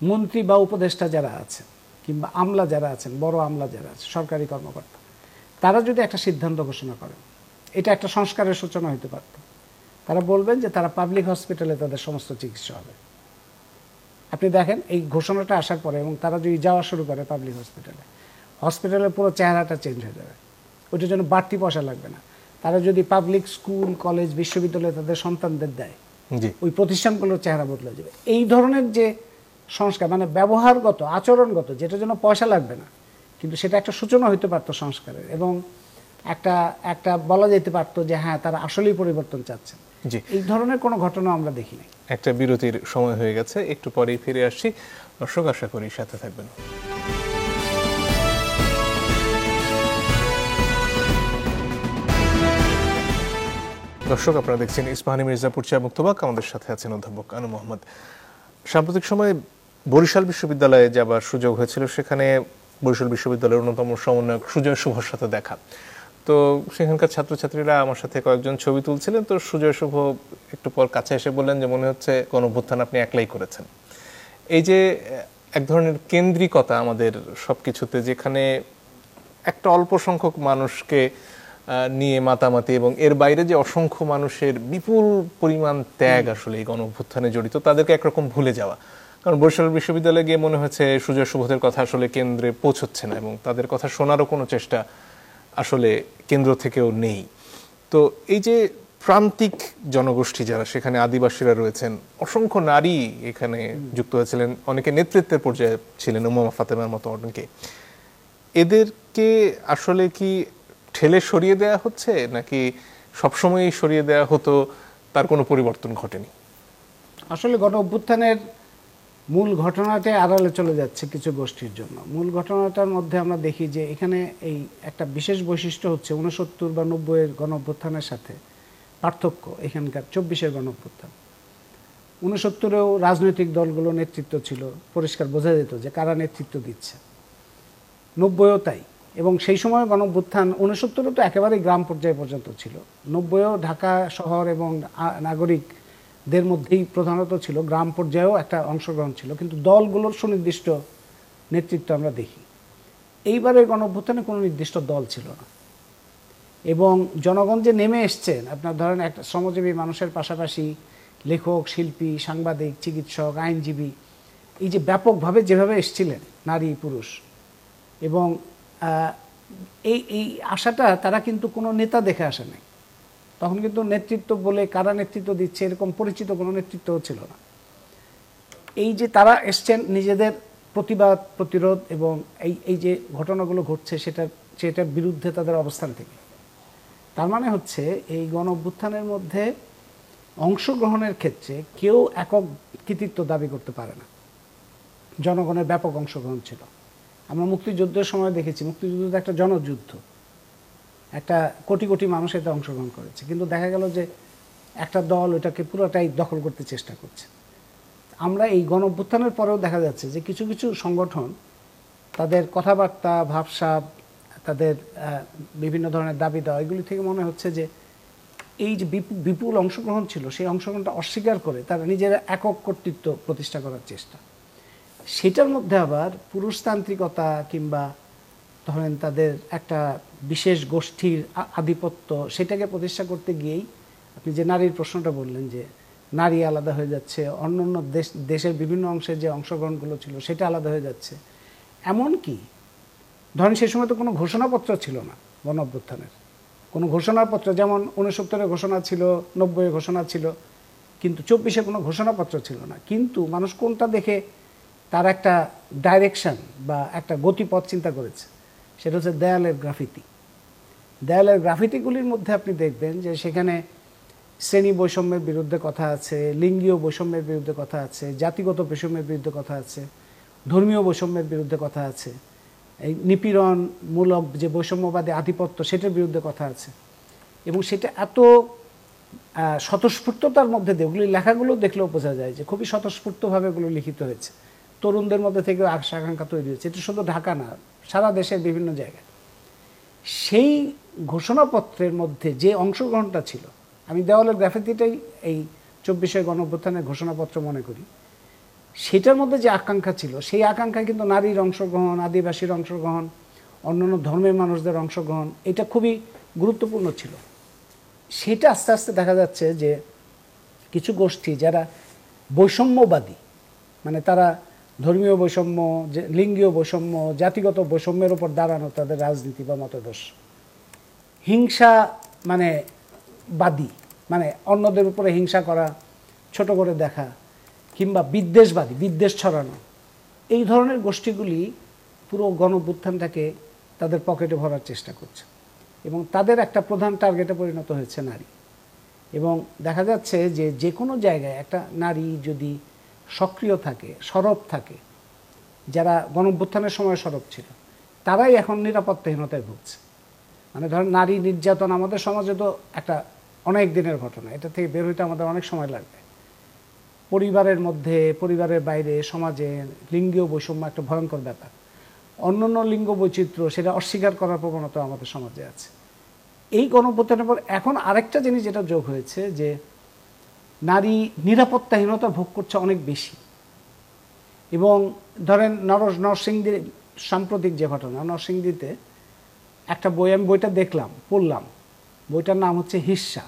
মন্ত্রী বা উপদেষ্টা যারা আছে, কিংবা আমলা যারা আছেন, বড় আমলা যারা আছে, সরকারি কর্মকর্তা, তারা যদি একটা সিদ্ধান্ত ঘোষণা করেন, এটা একটা সংস্কারের সূচনা হতে পারত। তারা বলবেন যে তারা পাবলিক হসপিটালে তাদের সমস্ত চিকিৎসা হবে। আপনি দেখেন এই ঘোষণাটা আসার পরে, এবং তারা যদি যাওয়া শুরু করে পাবলিক হসপিটালে, হসপিটালের পুরো চেহারাটা চেঞ্জ হয়ে যাবে, ওইটার জন্য বাড়তি পয়সা লাগবে না। তারা যদি পাবলিক স্কুল, কলেজ, বিশ্ববিদ্যালয়ে তাদের সন্তানদের দেয়, ওই প্রতিষ্ঠানগুলোর চেহারা বদলে যাবে। এই ধরনের যে সংস্কার, মানে ব্যবহারগত, আচরণগত, যেটার জন্য পয়সা লাগবে না, কিন্তু সেটা একটা সূচনা হইতে পারতো সংস্কারের, এবং একটা বলা যেতে পারতো যে হ্যাঁ, তারা আসলেই পরিবর্তন চাচ্ছেন। এই ধরনের কোনো ঘটনা আমরা দেখি নাই। একটা বিরতির সময় হয়ে গেছে, একটু পরেই ফিরে আসছি। দর্শক, আশা করি সাথে থাকবেন। দর্শক, আপনারা দেখছেন ইস্পাহানি মির্জাপুর চা মুক্তবাক। আমাদের সাথে আছেন অধ্যাপক আনু মোহাম্মদ। সাম্প্রতিক সময়ে বরিশাল বিশ্ববিদ্যালয়ে যাবার সুযোগ হয়েছিল, সেখানে বরিশাল বিশ্ববিদ্যালয়ের অন্যতম সমন্বয়ক সুজয় শুভর সাথে দেখা। তো সেখানকার ছাত্রছাত্রীরা আমার সাথে কয়েকজন ছবি তুলছিলেন, তো সুজয় শুভ একটু পর কাছে এসে বললেন যে মনে হচ্ছে গণঅভ্যুত্থান আপনি একলাই করেছেন। এই যে এক ধরনের কেন্দ্রিকতা আমাদের সবকিছুতে, যেখানে একটা অল্প সংখ্যক মানুষকে নিয়ে মাতামাতি, এবং এর বাইরে যে অসংখ্য মানুষের বিপুল পরিমাণ ত্যাগ আসলে এই গণঅভ্যুত্থানে জড়িত, তাদেরকে একরকম ভুলে যাওয়া। কারণ বরিশাল বিশ্ববিদ্যালয়ে গিয়ে মনে হয়েছে সুজয় শুভদের কথা আসলে কেন্দ্রে পৌঁছচ্ছে না, এবং তাদের কথা শোনারও কোনো চেষ্টা আসলে কেন্দ্র থেকেও নেই। তো এই যে প্রান্তিক জনগোষ্ঠী যারা, সেখানে আদিবাসীরা রয়েছেন, অসংখ্য নারী এখানে যুক্ত হয়েছিলেন, অনেকে নেতৃত্বের পর্যায়ে ছিলেন, উম্মা ফাতেমার মতো অনেকে, এদেরকে আসলে কি ঠেলে সরিয়ে দেয়া হচ্ছে, নাকি সবসময়ই সরিয়ে দেয়া হতো, তার কোনো পরিবর্তন ঘটেনি? আসলে গণঅভ্যুত্থানের মূল ঘটনাটা আড়ালে চলে যাচ্ছে কিছু গোষ্ঠীর জন্য। মূল ঘটনাটার মধ্যে আমরা দেখি যে এখানে এই একটা বিশেষ বৈশিষ্ট্য হচ্ছে 69 বা 90-এর গণঅভ্যুত্থানের সাথে পার্থক্য এখানকার 24-এর গণঅভ্যুত্থান। 69-এও রাজনৈতিক দলগুলো নেতৃত্ব ছিল, পরিষ্কার বোঝা যেত যে কারা নেতৃত্ব দিচ্ছে। 90-এও তাই। এবং সেই সময় গণঅভ্যুত্থান 69-এও তো একেবারেই গ্রাম পর্যায়ে পর্যন্ত ছিল। 90-এও ঢাকা শহর এবং নাগরিকদের মধ্যেই প্রধানত ছিল, গ্রাম পর্যায়েও একটা অংশগ্রহণ ছিল, কিন্তু দলগুলোর সুনির্দিষ্ট নেতৃত্ব আমরা দেখি। এইবারের গণঅভ্যুত্থানে কোনো নির্দিষ্ট দল ছিল না, এবং জনগণ যে নেমে এসছেন, আপনার ধরেন একটা শ্রমজীবী মানুষের পাশাপাশি লেখক, শিল্পী, সাংবাদিক, চিকিৎসক, আইনজীবী, এই যে ব্যাপকভাবে যেভাবে এসছিলেন নারী পুরুষ, এবং এই আশাটা তারা কিন্তু কোনো নেতা দেখে আসে নাই। তখন কিন্তু নেতৃত্ব বলে কারা নেতৃত্ব দিচ্ছে এরকম পরিচিত কোনো নেতৃত্বও ছিল না। এই যে তারা এসছেন নিজেদের প্রতিবাদ, প্রতিরোধ এবং এই যে ঘটনাগুলো ঘটছে সেটার বিরুদ্ধে তাদের অবস্থান থেকে। তার মানে হচ্ছে এই গণঅভ্যুত্থানের মধ্যে অংশগ্রহণের ক্ষেত্রে কেউ একক কৃতিত্ব দাবি করতে পারে না। জনগণের ব্যাপক অংশগ্রহণ ছিল। আমরা মুক্তিযুদ্ধের সময় দেখেছি, মুক্তিযুদ্ধ একটা জনযুদ্ধ, একটা কোটি কোটি মানুষ এতে অংশগ্রহণ করেছে, কিন্তু দেখা গেল যে একটা দল ওটাকে পুরোটাই দখল করতে চেষ্টা করছে। আমরা এই গণঅভ্যুত্থানের পরেও দেখা যাচ্ছে যে কিছু কিছু সংগঠন তাদের কথাবার্তা, ভাবসাব, তাদের বিভিন্ন ধরনের দাবি দেওয়া, এগুলি থেকে মনে হচ্ছে যে এই যে বিপুল অংশগ্রহণ ছিল সেই অংশগ্রহণটা অস্বীকার করে তারা নিজেরা একক কর্তৃত্ব প্রতিষ্ঠা করার চেষ্টা। সেটার মধ্যে আবার পুরুষতান্ত্রিকতা কিংবা ধরেন তাদের একটা বিশেষ গোষ্ঠীর আধিপত্য, সেটাকে প্রতিষ্ঠা করতে গিয়েই আপনি যে নারীর প্রশ্নটা বললেন যে নারী আলাদা হয়ে যাচ্ছে, অন্যান্য দেশের বিভিন্ন অংশের যে অংশগ্রহণগুলো ছিল সেটা আলাদা হয়ে যাচ্ছে। এমনকি ধরেন সেই সময় তো কোনো ঘোষণাপত্র ছিল না গণঅভ্যুত্থানের, কোনো ঘোষণাপত্র, যেমন 69-এ ঘোষণা ছিল, 90-এ ঘোষণা ছিল, কিন্তু 24-এ কোনো ঘোষণাপত্র ছিল না। কিন্তু মানুষ কোনটা দেখে তার একটা ডাইরেকশন বা একটা গতিপথ চিন্তা করেছে, সেটা হচ্ছে দেয়ালের গ্রাফিতি। দেয়ালের গ্রাফিতিগুলির মধ্যে আপনি দেখবেন যে সেখানে শ্রেণী বৈষম্যের বিরুদ্ধে কথা আছে, লিঙ্গীয় বৈষম্যের বিরুদ্ধে কথা আছে, জাতিগত বৈষম্যের বিরুদ্ধে কথা আছে, ধর্মীয় বৈষম্যের বিরুদ্ধে কথা আছে, এই নিপীড়নমূলক যে বৈষম্যবাদী আধিপত্য সেটার বিরুদ্ধে কথা আছে। এবং সেটা এত স্বতঃস্ফূর্ততার মধ্যে দিয়ে ওগুলি লেখাগুলো দেখলেও বোঝা যায় যে খুবই স্বতঃস্ফূর্তভাবে এগুলো লিখিত হয়েছে। তরুণদের মধ্যে থেকেও আশা আকাঙ্ক্ষা তৈরি হয়েছে। এটা শুধু ঢাকা না, সারা দেশের বিভিন্ন জায়গায়। সেই ঘোষণাপত্রের মধ্যে যে অংশগ্রহণটা ছিল, আমি দেওয়ালের গ্রাফিতিটাই এই 24-এর গণঅভ্যুত্থানের ঘোষণাপত্র মনে করি, সেটার মধ্যে যে আকাঙ্ক্ষা ছিল সেই আকাঙ্ক্ষা কিন্তু নারীর অংশগ্রহণ, আদিবাসীর অংশগ্রহণ, অন্যান্য ধর্মের মানুষদের অংশগ্রহণ, এটা খুবই গুরুত্বপূর্ণ ছিল। সেটা আস্তে আস্তে দেখা যাচ্ছে যে কিছু গোষ্ঠী যারা বৈষম্যবাদী, মানে তারা ধর্মীয় বৈষম্য, লিঙ্গীয় বৈষম্য, জাতিগত বৈষম্যের উপর দাঁড়ানো তাদের রাজনীতি বা মতাদর্শ, হিংসা মানে বাদী, মানে অন্যদের উপরে হিংসা করা, ছোট করে দেখা, কিংবা বিদ্বেষবাদী, বিদ্বেষ ছড়ানো, এই ধরনের গোষ্ঠীগুলি পুরো গণঅভ্যুত্থানটাকে তাদের পকেটে ভরার চেষ্টা করছে, এবং তাদের একটা প্রধান টার্গেটে পরিণত হয়েছে নারী। এবং দেখা যাচ্ছে যে যে কোনো জায়গায় একটা নারী যদি সক্রিয় থাকে, সরব থাকে, যারা গণঅভ্যুত্থানের সময় সরব ছিল, তারাই এখন নিরাপত্তাহীনতায় ভুগছে। মানে ধরেন নারী নির্যাতন আমাদের সমাজে তো একটা অনেক দিনের ঘটনা, এটা থেকে বের হইতে আমাদের অনেক সময় লাগবে। পরিবারের মধ্যে, পরিবারের বাইরে, সমাজে লিঙ্গীয় বৈষম্য একটা ভয়ঙ্কর ব্যাপার। অন্যান্য লিঙ্গ বৈচিত্র্য সেটা অস্বীকার করার প্রবণতা আমাদের সমাজে আছে। এই গণঅভ্যুত্থানের পর এখন আরেকটা জিনিস যেটা যোগ হয়েছে যে নারী নিরাপত্তাহীনতা ভোগ করছে অনেক বেশি। এবং ধরেন নরসিংদীর সাম্প্রতিক যে ঘটনা, নরসিংদীতে একটা বই, আমি বইটা দেখলাম, পড়লাম, বইটার নাম হচ্ছে হিস্সা।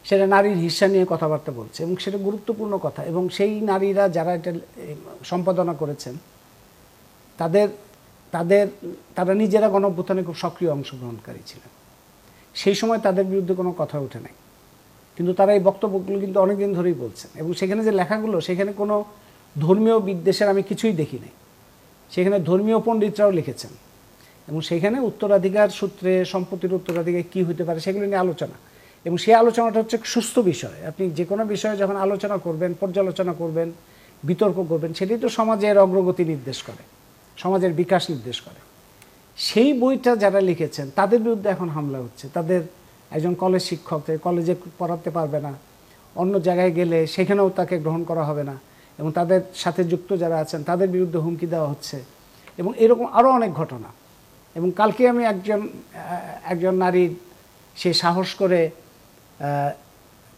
সেটা নারীর হিস্সা নিয়ে কথাবার্তা বলছে, এবং সেটা গুরুত্বপূর্ণ কথা। এবং সেই নারীরা যারা এটা সম্পাদনা করেছেন তারা নিজেরা গণঅভ্যুত্থানে খুব সক্রিয় অংশগ্রহণকারী ছিলেন। সেই সময় তাদের বিরুদ্ধে কোনো কথা ওঠে নাই, কিন্তু তারা এই বক্তব্যগুলো কিন্তু অনেকদিন ধরেই বলছেন। এবং সেখানে যে লেখাগুলো, সেখানে কোনো ধর্মীয় বিদ্বেষের আমি কিছুই দেখি নাই। সেখানে ধর্মীয় পণ্ডিতরাও লিখেছেন, এবং সেখানে উত্তরাধিকার সূত্রে সম্পত্তির উত্তরাধিকার কী হতে পারে সেগুলো নিয়ে আলোচনা। এবং সেই আলোচনাটা হচ্ছে সুস্থ বিষয়। আপনি যে কোনো বিষয়ে যখন আলোচনা করবেন, পর্যালোচনা করবেন, বিতর্ক করবেন, সেটাই তো সমাজের অগ্রগতি নির্দেশ করে, সমাজের বিকাশ নির্দেশ করে। সেই বইটা যারা লিখেছেন তাদের বিরুদ্ধে এখন হামলা হচ্ছে, তাদের একজন কলেজ শিক্ষক কলেজে পড়াতে পারবে না, অন্য জায়গায় গেলে সেখানেও তাকে গ্রহণ করা হবে না, এবং তাদের সাথে যুক্ত যারা আছেন তাদের বিরুদ্ধে হুমকি দেওয়া হচ্ছে, এবং এরকম আরও অনেক ঘটনা। এবং কালকে আমি একজন নারীর সে সাহস করে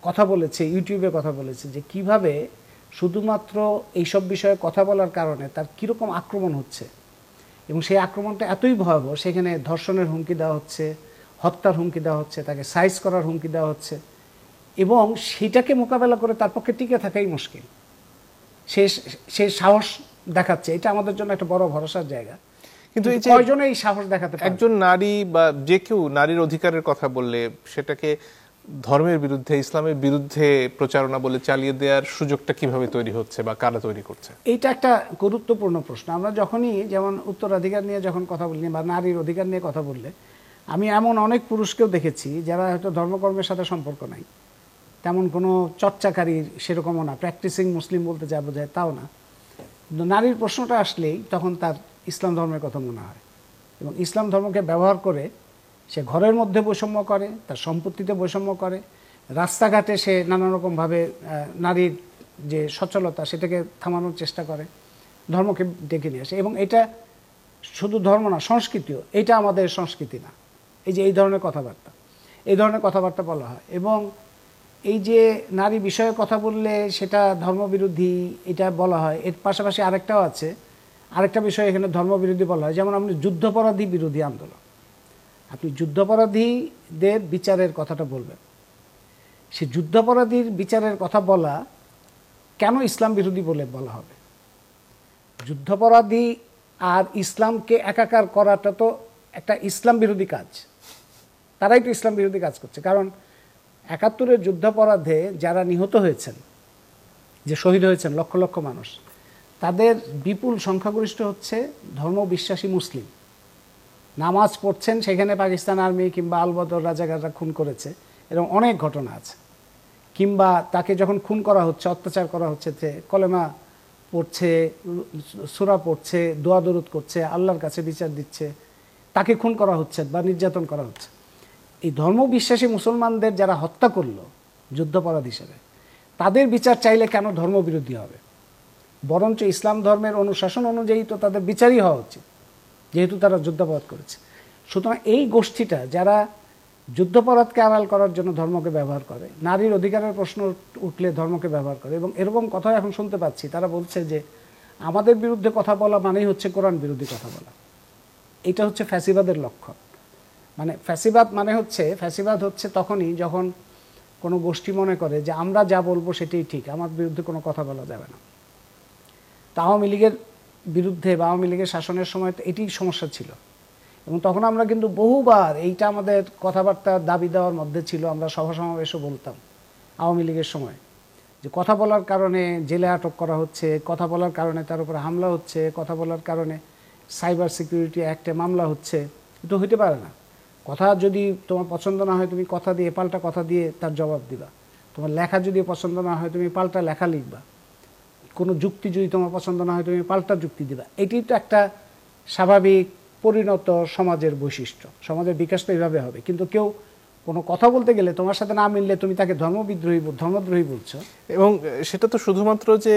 কথা বলেছে, ইউটিউবে কথা বলেছে যে কিভাবে শুধুমাত্র এইসব বিষয়ে কথা বলার কারণে তার কীরকম আক্রমণ হচ্ছে, এবং সেই আক্রমণটা এতই ভয়াবহ, সেখানে ধর্ষণের হুমকি দেওয়া হচ্ছে, হত্যার হুমকি দেওয়া হচ্ছে, তাকে সাইজ করার হুমকি দেওয়া হচ্ছে, এবং সেটাকে মোকাবেলা করে তার পক্ষে টিকে থাকাই মুশকিল। সে সাহস দেখাচ্ছে, এটা আমাদের জন্য একটা বড় ভরসার জায়গা। কিন্তু এই কয়জনে এই সাহস দেখাতে পারে? একজন নারী বা যে কেউ নারীর অধিকারের কথা বললে সেটাকে ধর্মের বিরুদ্ধে, ইসলামের বিরুদ্ধে প্রচারণা বলে চালিয়ে দেওয়ার সুযোগটা কিভাবে তৈরি হচ্ছে বা কারা তৈরি করছে? এইটা একটা গুরুত্বপূর্ণ প্রশ্ন। আমরা যখনই যেমন উত্তরাধিকার নিয়ে যখন কথা বলি বা নারীর অধিকার নিয়ে কথা বললে, আমি এমন অনেক পুরুষকেও দেখেছি যারা হয়তো ধর্মকর্মের সাথে সম্পর্ক নাই, তেমন কোনো চর্চাকারী সেরকমও না, প্র্যাকটিসিং মুসলিম বলতে যা বোঝায় তাও না, কিন্তু নারীর প্রশ্নটা আসলেই তখন তার ইসলাম ধর্মের কথা মনে হয়, এবং ইসলাম ধর্মকে ব্যবহার করে সে ঘরের মধ্যে বৈষম্য করে, তার সম্পত্তিতে বৈষম্য করে, রাস্তাঘাটে সে নানা রকমভাবে নারীর যে সচলতা সেটাকে থামানোর চেষ্টা করে, ধর্মকে ডেকে নিয়ে আসে। এবং এটা শুধু ধর্ম না, সংস্কৃতিও। এটা আমাদের সংস্কৃতি না, এই যে এই ধরনের কথাবার্তা বলা হয়। এবং এই যে নারী বিষয়ে কথা বললে সেটা ধর্মবিরোধী এটা বলা হয়, এর পাশাপাশি আরেকটাও আছে, আরেকটা বিষয় এখানে ধর্মবিরোধী বলা হয়, যেমন আপনি যুদ্ধাপরাধী বিরোধী আন্দোলন, আপনি যুদ্ধাপরাধীদের বিচারের কথাটা বলবেন, সে যুদ্ধাপরাধীর বিচারের কথা বলা কেন ইসলাম বিরোধী বলে বলা হবে? যুদ্ধাপরাধী আর ইসলামকে একাকার করাটা তো একটা ইসলাম বিরোধী কাজ, তারাই তো ইসলাম বিরোধী কাজ করছে। কারণ ৭১-এর যুদ্ধাপরাধে যারা নিহত হয়েছেন, যে শহীদ হয়েছেন লক্ষ লক্ষ মানুষ, তাদের বিপুল সংখ্যাগরিষ্ঠ হচ্ছে ধর্মবিশ্বাসী মুসলিম, নামাজ পড়ছেন, সেখানে পাকিস্তান আর্মি কিংবা আলবদর রাজাকাররা খুন করেছে, এরকম অনেক ঘটনা আছে। কিংবা তাকে যখন খুন করা হচ্ছে, অত্যাচার করা হচ্ছে, কলেমা পড়ছে, সূরা পড়ছে, দোয়া দরুদ করছে, আল্লাহর কাছে বিচার দিচ্ছে, তাকে খুন করা হচ্ছে বা নির্যাতন করা হচ্ছে। এই ধর্মবিশ্বাসী মুসলমানদের যারা হত্যা করলো যুদ্ধাপরাধ হিসেবে, তাদের বিচার চাইলে কেন ধর্মবিরোধী হবে? বরঞ্চ ইসলাম ধর্মের অনুশাসন অনুযায়ী তো তাদের বিচারই হওয়া উচিত, যেহেতু তারা যুদ্ধাপরাধ করেছে। সুতরাং এই গোষ্ঠীটা যারা যুদ্ধাপরাধকে আড়াল করার জন্য ধর্মকে ব্যবহার করে, নারীর অধিকারের প্রশ্ন উঠলে ধর্মকে ব্যবহার করে, এবং এরকম কথা এখন শুনতে পাচ্ছি, তারা বলছে যে আমাদের বিরুদ্ধে কথা বলা মানেই হচ্ছে কোরআন বিরোধী কথা বলা। এটা হচ্ছে ফ্যাসিবাদের লক্ষণ। মানে ফ্যাসিবাদ হচ্ছে তখনই যখন কোনো গোষ্ঠী মনে করে যে আমরা যা বলবো সেটাই ঠিক, আমার বিরুদ্ধে কোনো কথা বলা যাবে না। তা আওয়ামী লীগের বিরুদ্ধে বা আওয়ামী লীগের শাসনের সময় তো এটি সমস্যা ছিল, এবং তখন আমরা কিন্তু বহুবার এইটা আমাদের কথাবার্তা দাবি দেওয়ার মধ্যে ছিল। আমরা সভা সমাবেশও বলতাম আওয়ামী লীগের সময় যে কথা বলার কারণে জেলে আটক করা হচ্ছে, কথা বলার কারণে তার উপরে হামলা হচ্ছে, কথা বলার কারণে সাইবার সিকিউরিটি অ্যাক্টে মামলা হচ্ছে। এটা হইতে পারে না। কথা যদি তোমার পছন্দ না হয় তুমি কথা দিয়ে পাল্টা কথা দিয়ে তার জবাব দিবা, তোমার লেখা যদি পছন্দ না হয় তুমি পাল্টা লেখা লিখবা, কোনো যুক্তি যদি তোমার পছন্দ না হয় তুমি পাল্টা যুক্তি দিবা। এটি তো একটা স্বাভাবিক পরিণত সমাজের বৈশিষ্ট্য, সমাজের বিকাশ তো এইভাবে হবে। কিন্তু কেউ কোনো কথা বলতে গেলে তোমার সাথে না মিললে তুমি তাকে ধর্মদ্রোহী বলছো। এবং সেটা তো শুধুমাত্র যে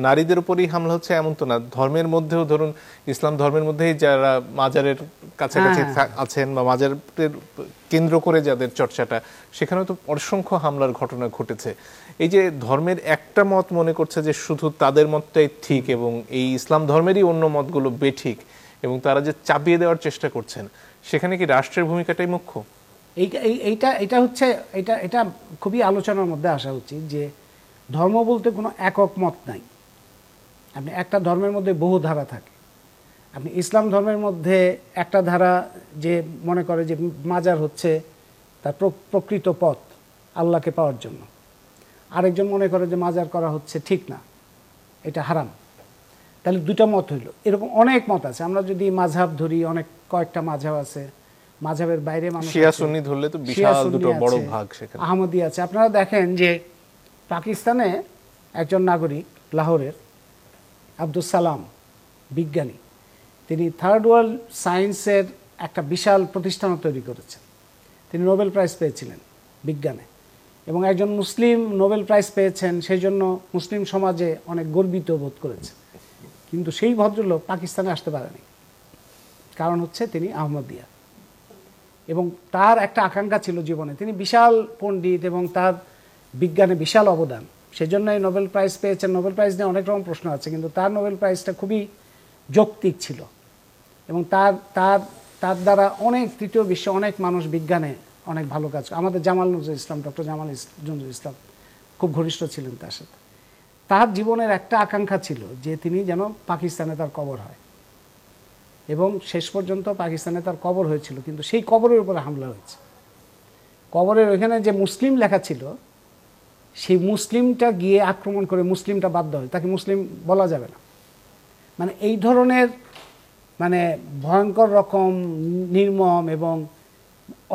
নারীদের উপরেই হামলা হচ্ছে এমন তো না, ধর্মের মধ্যেও ধরুন ইসলাম ধর্মের মধ্যেই যারা মাজারের কাছাকাছি আছেন বা মাজারের কেন্দ্র করে যাদের চর্চাটা, সেখানেও তো অসংখ্য হামলার ঘটনা ঘটেছে। এই যে ধর্মের একটা মত মনে করছে যে শুধু তাদের মতটাই ঠিক এবং এই ইসলাম ধর্মেরই অন্য মতগুলো বেঠিক, এবং তারা যে চাপিয়ে দেওয়ার চেষ্টা করছেন, সেখানে কি রাষ্ট্রের ভূমিকাটাই মুখ্য? এটা খুবই আলোচনার মধ্যে আসা উচিত যে ধর্ম বলতে কোনো একক মত নাই। আপনি একটা ধর্মের মধ্যে বহু ধারা থাকে। আপনি ইসলাম ধর্মের মধ্যে একটা ধারা যে মনে করে যে মাজার হচ্ছে তার প্রকৃত পথ আল্লাহকে পাওয়ার জন্য, আরেকজন মনে করে যে মাজার করা হচ্ছে ঠিক না, এটা হারাম। তাহলে দুটো মত হইল। এরকম অনেক মত আছে। আমরা যদি মাযহাব ধরি, অনেক কয়েকটা মাযহাব আছে, মাযহাবের বাইরে মানুষ শিয়া সুন্নি ধরলে তো বিশাল দুটো বড় ভাগ, সেখানে আহমদি আছে। আপনারা দেখেন যে পাকিস্তানে একজন নাগরিক লাহোরের আব্দুল সালাম বিজ্ঞানী, তিনি থার্ড ওয়ার্ল্ড সায়েন্সের একটা বিশাল প্রতিষ্ঠান তৈরি করেছেন। তিনি নোবেল প্রাইজ পেয়েছিলেন বিজ্ঞানে, এবং একজন মুসলিম নোবেল প্রাইজ পেয়েছেন, সেই জন্য মুসলিম সমাজে অনেক গর্বিত বোধ করেছে। কিন্তু সেই ভদ্রলোক পাকিস্তানে আসতে পারেনি, কারণ হচ্ছে তিনি আহমদিয়া, এবং তার একটা আকাঙ্ক্ষা ছিল জীবনে, তিনি বিশাল পণ্ডিত এবং তার বিজ্ঞানে বিশাল অবদান, সেজন্য এই নোবেল প্রাইজ পেয়েছেন। নোবেল প্রাইজ নিয়ে অনেক রকম প্রশ্ন আছে, কিন্তু তার নোবেল প্রাইজটা খুবই যৌক্তিক ছিল, এবং তার তার তার দ্বারা অনেক তৃতীয় বিশ্বে অনেক মানুষ বিজ্ঞানে অনেক ভালো কাজ। আমাদের জামাল নজরুল ইসলাম, ডক্টর জামাল নজরুল ইসলাম খুব ঘনিষ্ঠ ছিলেন তার সাথে। তার জীবনের একটা আকাঙ্ক্ষা ছিল যে তিনি যেন পাকিস্তানে তার কবর হয়, এবং শেষ পর্যন্ত পাকিস্তানে তার কবর হয়েছিল, কিন্তু সেই কবরের উপরে হামলা হয়েছে। কবরের ওইখানে যে মুসলিম লেখা ছিল, সেই মুসলিমটা গিয়ে আক্রমণ করে মুসলিমটা বাধ্য হয়, তাকে মুসলিম বলা যাবে না। মানে এই ধরনের মানে ভয়ঙ্কর রকম নির্মম এবং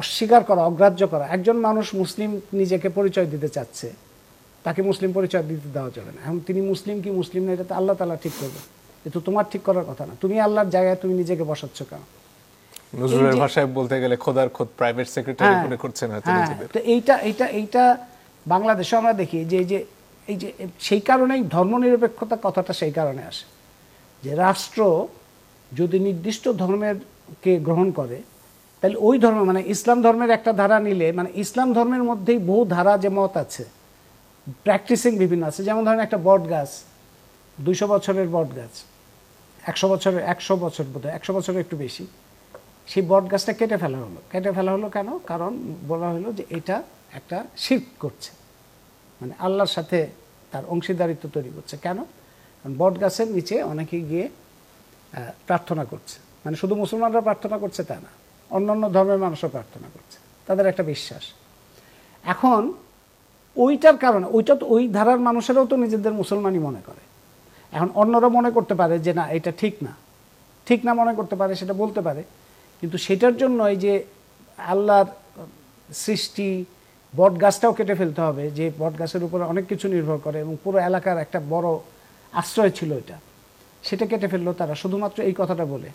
অস্বীকার করা, অগ্রাহ্য করা। একজন মানুষ মুসলিম নিজেকে পরিচয় দিতে চাচ্ছে, তাকে মুসলিম পরিচয় দিতে দেওয়া যাবে না। এখন তিনি মুসলিম কি মুসলিম না, এটা তো আল্লাহ তাআলা ঠিক করবে, এটা তোমার ঠিক করার কথা না। তুমি আল্লাহর জায়গায় তুমি নিজেকে বসাচ্ছ কেন? নজরুলের ভাষায় বলতে গেলে খোদার খোদ প্রাইভেট সেক্রেটারি মনে করছেন হয়তো নিজেদের। তো এইটা বাংলাদেশে আমরা দেখি যে এই যে সেই কারণেই ধর্মনিরপেক্ষতা কথাটা সেই কারণে আসে, যে রাষ্ট্র যদি নির্দিষ্ট ধর্মের কে গ্রহণ করে, তাহলে ওই ধর্ম মানে ইসলাম ধর্মের একটা ধারা নিলে, মানে ইসলাম ধর্মের মধ্যেই বহু ধারা যে মত আছে, প্র্যাকটিসিং বিভিন্ন আছে। যেমন ধরেন একটা বট গাছ, 200 বছরের বট গাছ, 100 বছর বোধহয় 100 বছরের একটু বেশি, সেই বট গাছটা কেটে ফেলা হলো। কেটে ফেলা হলো কেন? কারণ বলা হলো যে এটা একটা শিরক করছে, মানে আল্লাহর সাথে তার অংশীদারিত্ব তৈরি করছে। কেন? কারণ বট গাছের নিচে অনেকে গিয়ে প্রার্থনা করছে, মানে শুধু মুসলমানরা প্রার্থনা করছে তা না, অন্যান্য ধর্মের মানুষও প্রার্থনা করছে, তাদের একটা বিশ্বাস। এখন ওইটার কারণে ওইটা তো ওই ধারার মানুষেরাও তো নিজেদের মুসলমানই মনে করে। এখন অন্যরা মনে করতে পারে যে না এটা ঠিক না, ঠিক না মনে করতে পারে, সেটা বলতে পারে, কিন্তু সেটার জন্য এই যে আল্লাহর সৃষ্টি বট গাছটাও কেটে ফেলতে হবে, যে বট গাছের উপরে অনেক কিছু নির্ভর করে এবং পুরো এলাকার একটা বড় আশ্রয় ছিল এটা, সেটা কেটে ফেললো তারা শুধুমাত্র এই কথাটা বলে।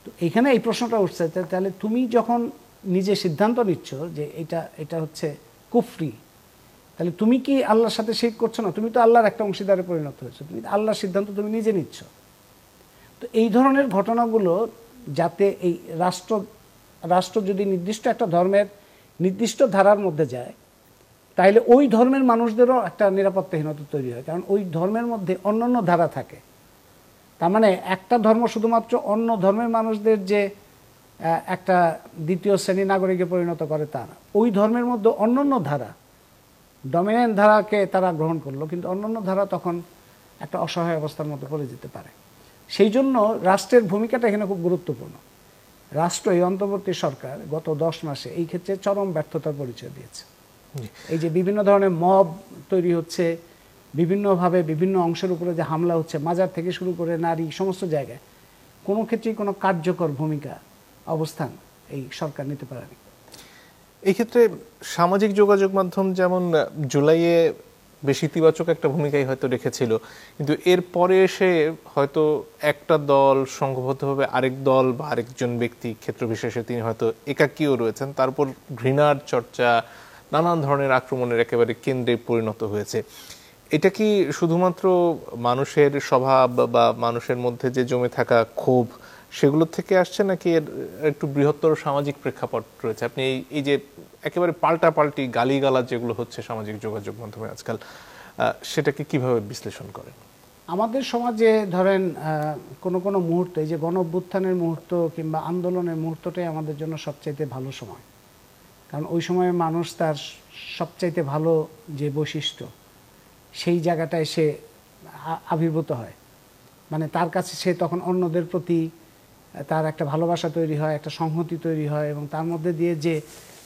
তো এইখানে এই প্রশ্নটা উঠছে, তাহলে তুমি যখন নিজে সিদ্ধান্ত নিচ্ছ যে এটা হচ্ছে কুফরি, তাহলে তুমি কি আল্লাহর সাথে শিরক করছো না? তুমি তো আল্লাহর একটা অংশীদারে পরিণত হয়েছো, তুমি আল্লাহর সিদ্ধান্ত তুমি নিজে নিচ্ছ। তো এই ধরনের ঘটনাগুলো যাতে এই রাষ্ট্র যদি নির্দিষ্ট একটা ধর্মের নির্দিষ্ট ধারার মধ্যে যায়, তাহলে ওই ধর্মের মানুষদেরও একটা নিরাপত্তাহীনতা তৈরি হয়, কারণ ওই ধর্মের মধ্যে অন্যান্য ধারা থাকে। তার মানে একটা ধর্ম শুধুমাত্র অন্য ধর্মের মানুষদের যে একটা দ্বিতীয় শ্রেণী নাগরিকে পরিণত করে তা না, ওই ধর্মের মধ্যে অন্যান্য ধারা, ডমিনেন্ট ধারাকে তারা গ্রহণ করলো, কিন্তু অন্যান্য ধারা তখন একটা অসহায় অবস্থার মধ্যে পড়ে যেতে পারে। সেই জন্য রাষ্ট্রের ভূমিকাটা এখানে খুব গুরুত্বপূর্ণ। রাষ্ট্র, এই অন্তর্বর্তী সরকার গত 10 মাসে এই ক্ষেত্রে চরম ব্যর্থতার পরিচয় দিয়েছে। এই যে বিভিন্ন ধরনের মব তৈরি হচ্ছে, বিভিন্নভাবে বিভিন্ন অংশের উপরে যে হামলা হচ্ছে, মাজার থেকে শুরু করে নারী, সমস্ত জায়গায় কোনো ক্ষেত্রেই কোনো কার্যকর ভূমিকা অবস্থান এই সরকার নিতে পারেনি। এই ক্ষেত্রে সামাজিক যোগাযোগ মাধ্যম যেমন জুলাইয়ে বেশ ইতিবাচক একটা ভূমিকাই হয়তো রেখেছিল, কিন্তু এর পরে এসে হয়তো একটা দল সংঘবদ্ধভাবে আরেক দল বা আরেকজন ব্যক্তি ক্ষেত্র বিশেষে তিনি হয়তো একাকীও রয়েছেন, তারপর ঘৃণার চর্চা, নানান ধরনের আক্রমণের একেবারে কেন্দ্রে পরিণত হয়েছে। এটা কি শুধুমাত্র মানুষের স্বভাব বা মানুষের মধ্যে যে জমে থাকা ক্ষোভ সেগুলো থেকে আসছে, নাকি এর একটু বৃহত্তর সামাজিক প্রেক্ষাপট রয়েছে? আপনি এই যে একেবারে পাল্টাপাল্টি গালিগালাজ যেগুলো হচ্ছে সামাজিক যোগাযোগ মাধ্যমে আজকাল, সেটাকে কিভাবে বিশ্লেষণ করেন? আমাদের সমাজে ধরেন কোনো মুহূর্তে, এই যে গণ অভ্যুত্থানের মুহূর্ত কিংবা আন্দোলনের মুহূর্তটাই আমাদের জন্য সবচাইতে ভালো সময়, কারণ ওই সময়ে মানুষ তার সবচাইতে ভালো যে বৈশিষ্ট্য সেই জায়গাটায় সে আবির্ভূত হয়, মানে তার কাছে সে তখন অন্যদের প্রতি তার একটা ভালোবাসা তৈরি হয়, একটা সংহতি তৈরি হয়, এবং তার মধ্যে দিয়ে যে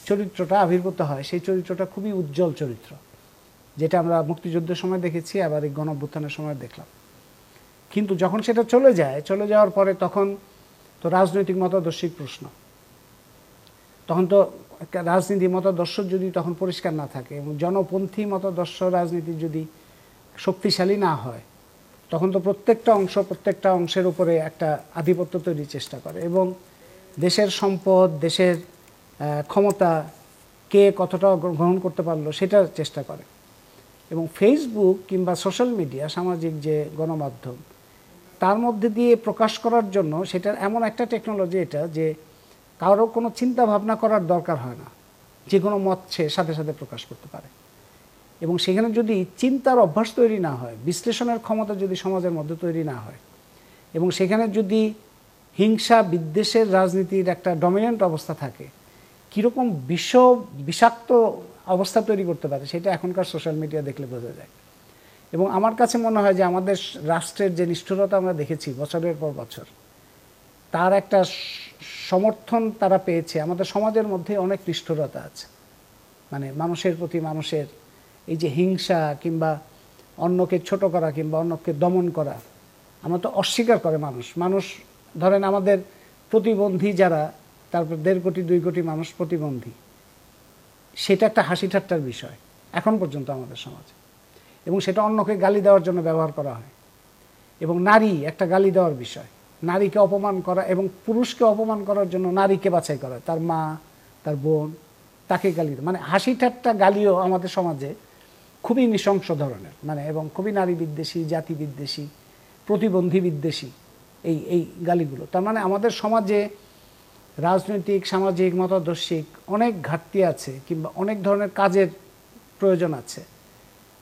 চরিত্রটা আবির্ভূত হয় সেই চরিত্রটা খুবই উজ্জ্বল চরিত্র, যেটা আমরা মুক্তিযুদ্ধের সময় দেখেছি, আবার এই গণ অভ্যুত্থানের সময় দেখলাম। কিন্তু যখন সেটা চলে যাওয়ার পরে তখন তো রাজনৈতিক মতাদর্শিক প্রশ্ন, তখন তো রাজনীতি মতাদর্শ যদি তখন পরিষ্কার না থাকে এবং জনপন্থী মতাদর্শ রাজনীতি যদি শক্তিশালী না হয়, তখন তো প্রত্যেকটা অংশের উপরে একটা আধিপত্য তৈরির চেষ্টা করে, এবং দেশের সম্পদ, দেশের ক্ষমতা কে কতটা গ্রহণ করতে পারলো সেটা চেষ্টা করে। এবং ফেসবুক কিংবা সোশ্যাল মিডিয়া, সামাজিক যে গণমাধ্যম, তার মধ্যে দিয়ে প্রকাশ করার জন্য সেটার এমন একটা টেকনোলজি এটা যে কারো কোনো চিন্তা ভাবনা করার দরকার হয় না, যে কোনো মত সে সাথে সাথে প্রকাশ করতে পারে। এবং সেখানে যদি চিন্তার অভ্যাস তৈরি না হয়, বিশ্লেষণের ক্ষমতা যদি সমাজের মধ্যে তৈরি না হয়, এবং সেখানে যদি হিংসা বিদ্বেষের রাজনীতির একটা ডমিনেন্ট অবস্থা থাকে, কীরকম বিষাক্ত অবস্থা তৈরি করতে পারে সেটা এখনকার সোশ্যাল মিডিয়া দেখলে বোঝা যায়। এবং আমার কাছে মনে হয় যে আমাদের রাষ্ট্রের যে নিষ্ঠুরতা আমরা দেখেছি বছরের পর বছর, তার একটা সমর্থন তারা পেয়েছে। আমাদের সমাজের মধ্যে অনেক নিষ্ঠুরতা আছে, মানে মানুষের প্রতি মানুষের এই যে হিংসা কিংবা অন্যকে ছোট করা কিংবা অন্যকে দমন করা, আমরা তো অস্বীকার করে মানুষ ধরেন আমাদের প্রতিবন্ধী যারা, তারপর 1.5 কোটি 2 কোটি মানুষ প্রতিবন্ধী, সেটা একটা হাসি ঠাট্টার বিষয় এখন পর্যন্ত আমাদের সমাজে। এবং সেটা অন্যকে গালি দেওয়ার জন্য ব্যবহার করা হয়। এবং নারী একটা গালি দেওয়ার বিষয়, নারীকে অপমান করা এবং পুরুষকে অপমান করার জন্য নারীকে বাছাই করা, তার মা, তার বোন, তাকে গালি দেওয়া, মানে হাসি ঠাট্টা গালিও আমাদের সমাজে খুবই নৃশংস ধরনের, মানে এবং খুবই নারী বিদ্বেষী, জাতি বিদ্বেষী, প্রতিবন্ধী বিদ্বেষী এই গালিগুলো। তার মানে আমাদের সমাজে রাজনৈতিক, সামাজিক, মতাদর্শিক অনেক ঘাটতি আছে কিংবা অনেক ধরনের কাজের প্রয়োজন আছে,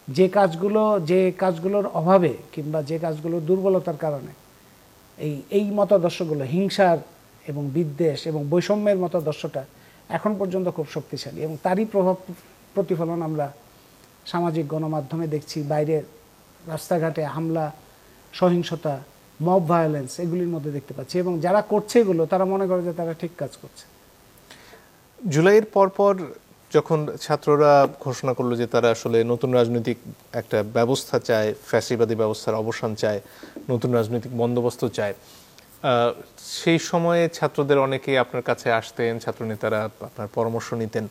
যে কাজগুলোর অভাবে কিংবা যে কাজগুলোর দুর্বলতার কারণে এই মতাদর্শগুলো, হিংসার এবং বিদ্বেষ এবং বৈষম্যের মতাদর্শটা এখন পর্যন্ত খুব শক্তিশালী। এবং তারই প্রতিফলন আমরা সামাজিক গণমাধ্যমে দেখছি, বাইরে রাস্তাঘাটে হামলা, সহিংসতা, মব ভায়োলেন্স এগুলির মধ্যে দেখতে পাচ্ছি। এবং যারা করছে এগুলো তারা মনে করে যে তারা ঠিক কাজ করছে। জুলাইয়ের পরপর যখন ছাত্ররা ঘোষণা করলো যে তারা আসলে নতুন রাজনৈতিক একটা ব্যবস্থা চায়, ফ্যাসিবাদী ব্যবস্থার অবসান চায়, নতুন রাজনৈতিক বন্দোবস্ত চায়, সেই সময়ে ছাত্রদের অনেকেই আপনার কাছে আসতেন, ছাত্রনেতারা আপনার পরামর্শ নিতেন।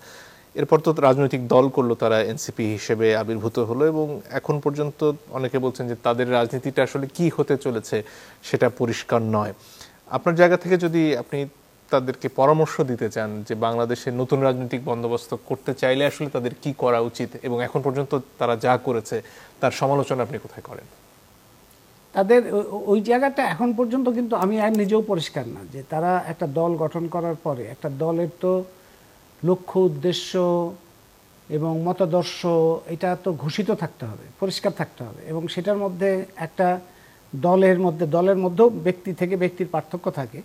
এরপর তো রাজনৈতিক দল করলো, তারা এনসিপি হিসেবে আবির্ভূত হলো এবং এখন পর্যন্ত অনেকে বলছেন যে তাদের রাজনীতিটা আসলে কি হতে চলেছে সেটা পরিষ্কার নয়। আপনার জায়গা থেকে যদি আপনি তাদেরকে পরামর্শ দিতে চান যে বাংলাদেশের নতুন রাজনৈতিক বন্দোবস্ত করতে চাইলে আসলে তাদের কি করা উচিত এবং এখন পর্যন্ত তারা যা করেছে তার সমালোচনা আপনি কোথায় করেন? তাদের ওই জায়গাটা এখন পর্যন্ত কিন্তু আমি আর নিজেও পরিষ্কার না যে তারা একটা দল গঠন করার পরে একটা দলের তো লক্ষ্য, উদ্দেশ্য এবং মতাদর্শ এটা তো ঘোষিত থাকতে হবে, পরিষ্কার থাকতে হবে। এবং সেটার মধ্যে একটা দলের মধ্যেও ব্যক্তি থেকে ব্যক্তির পার্থক্য থাকে,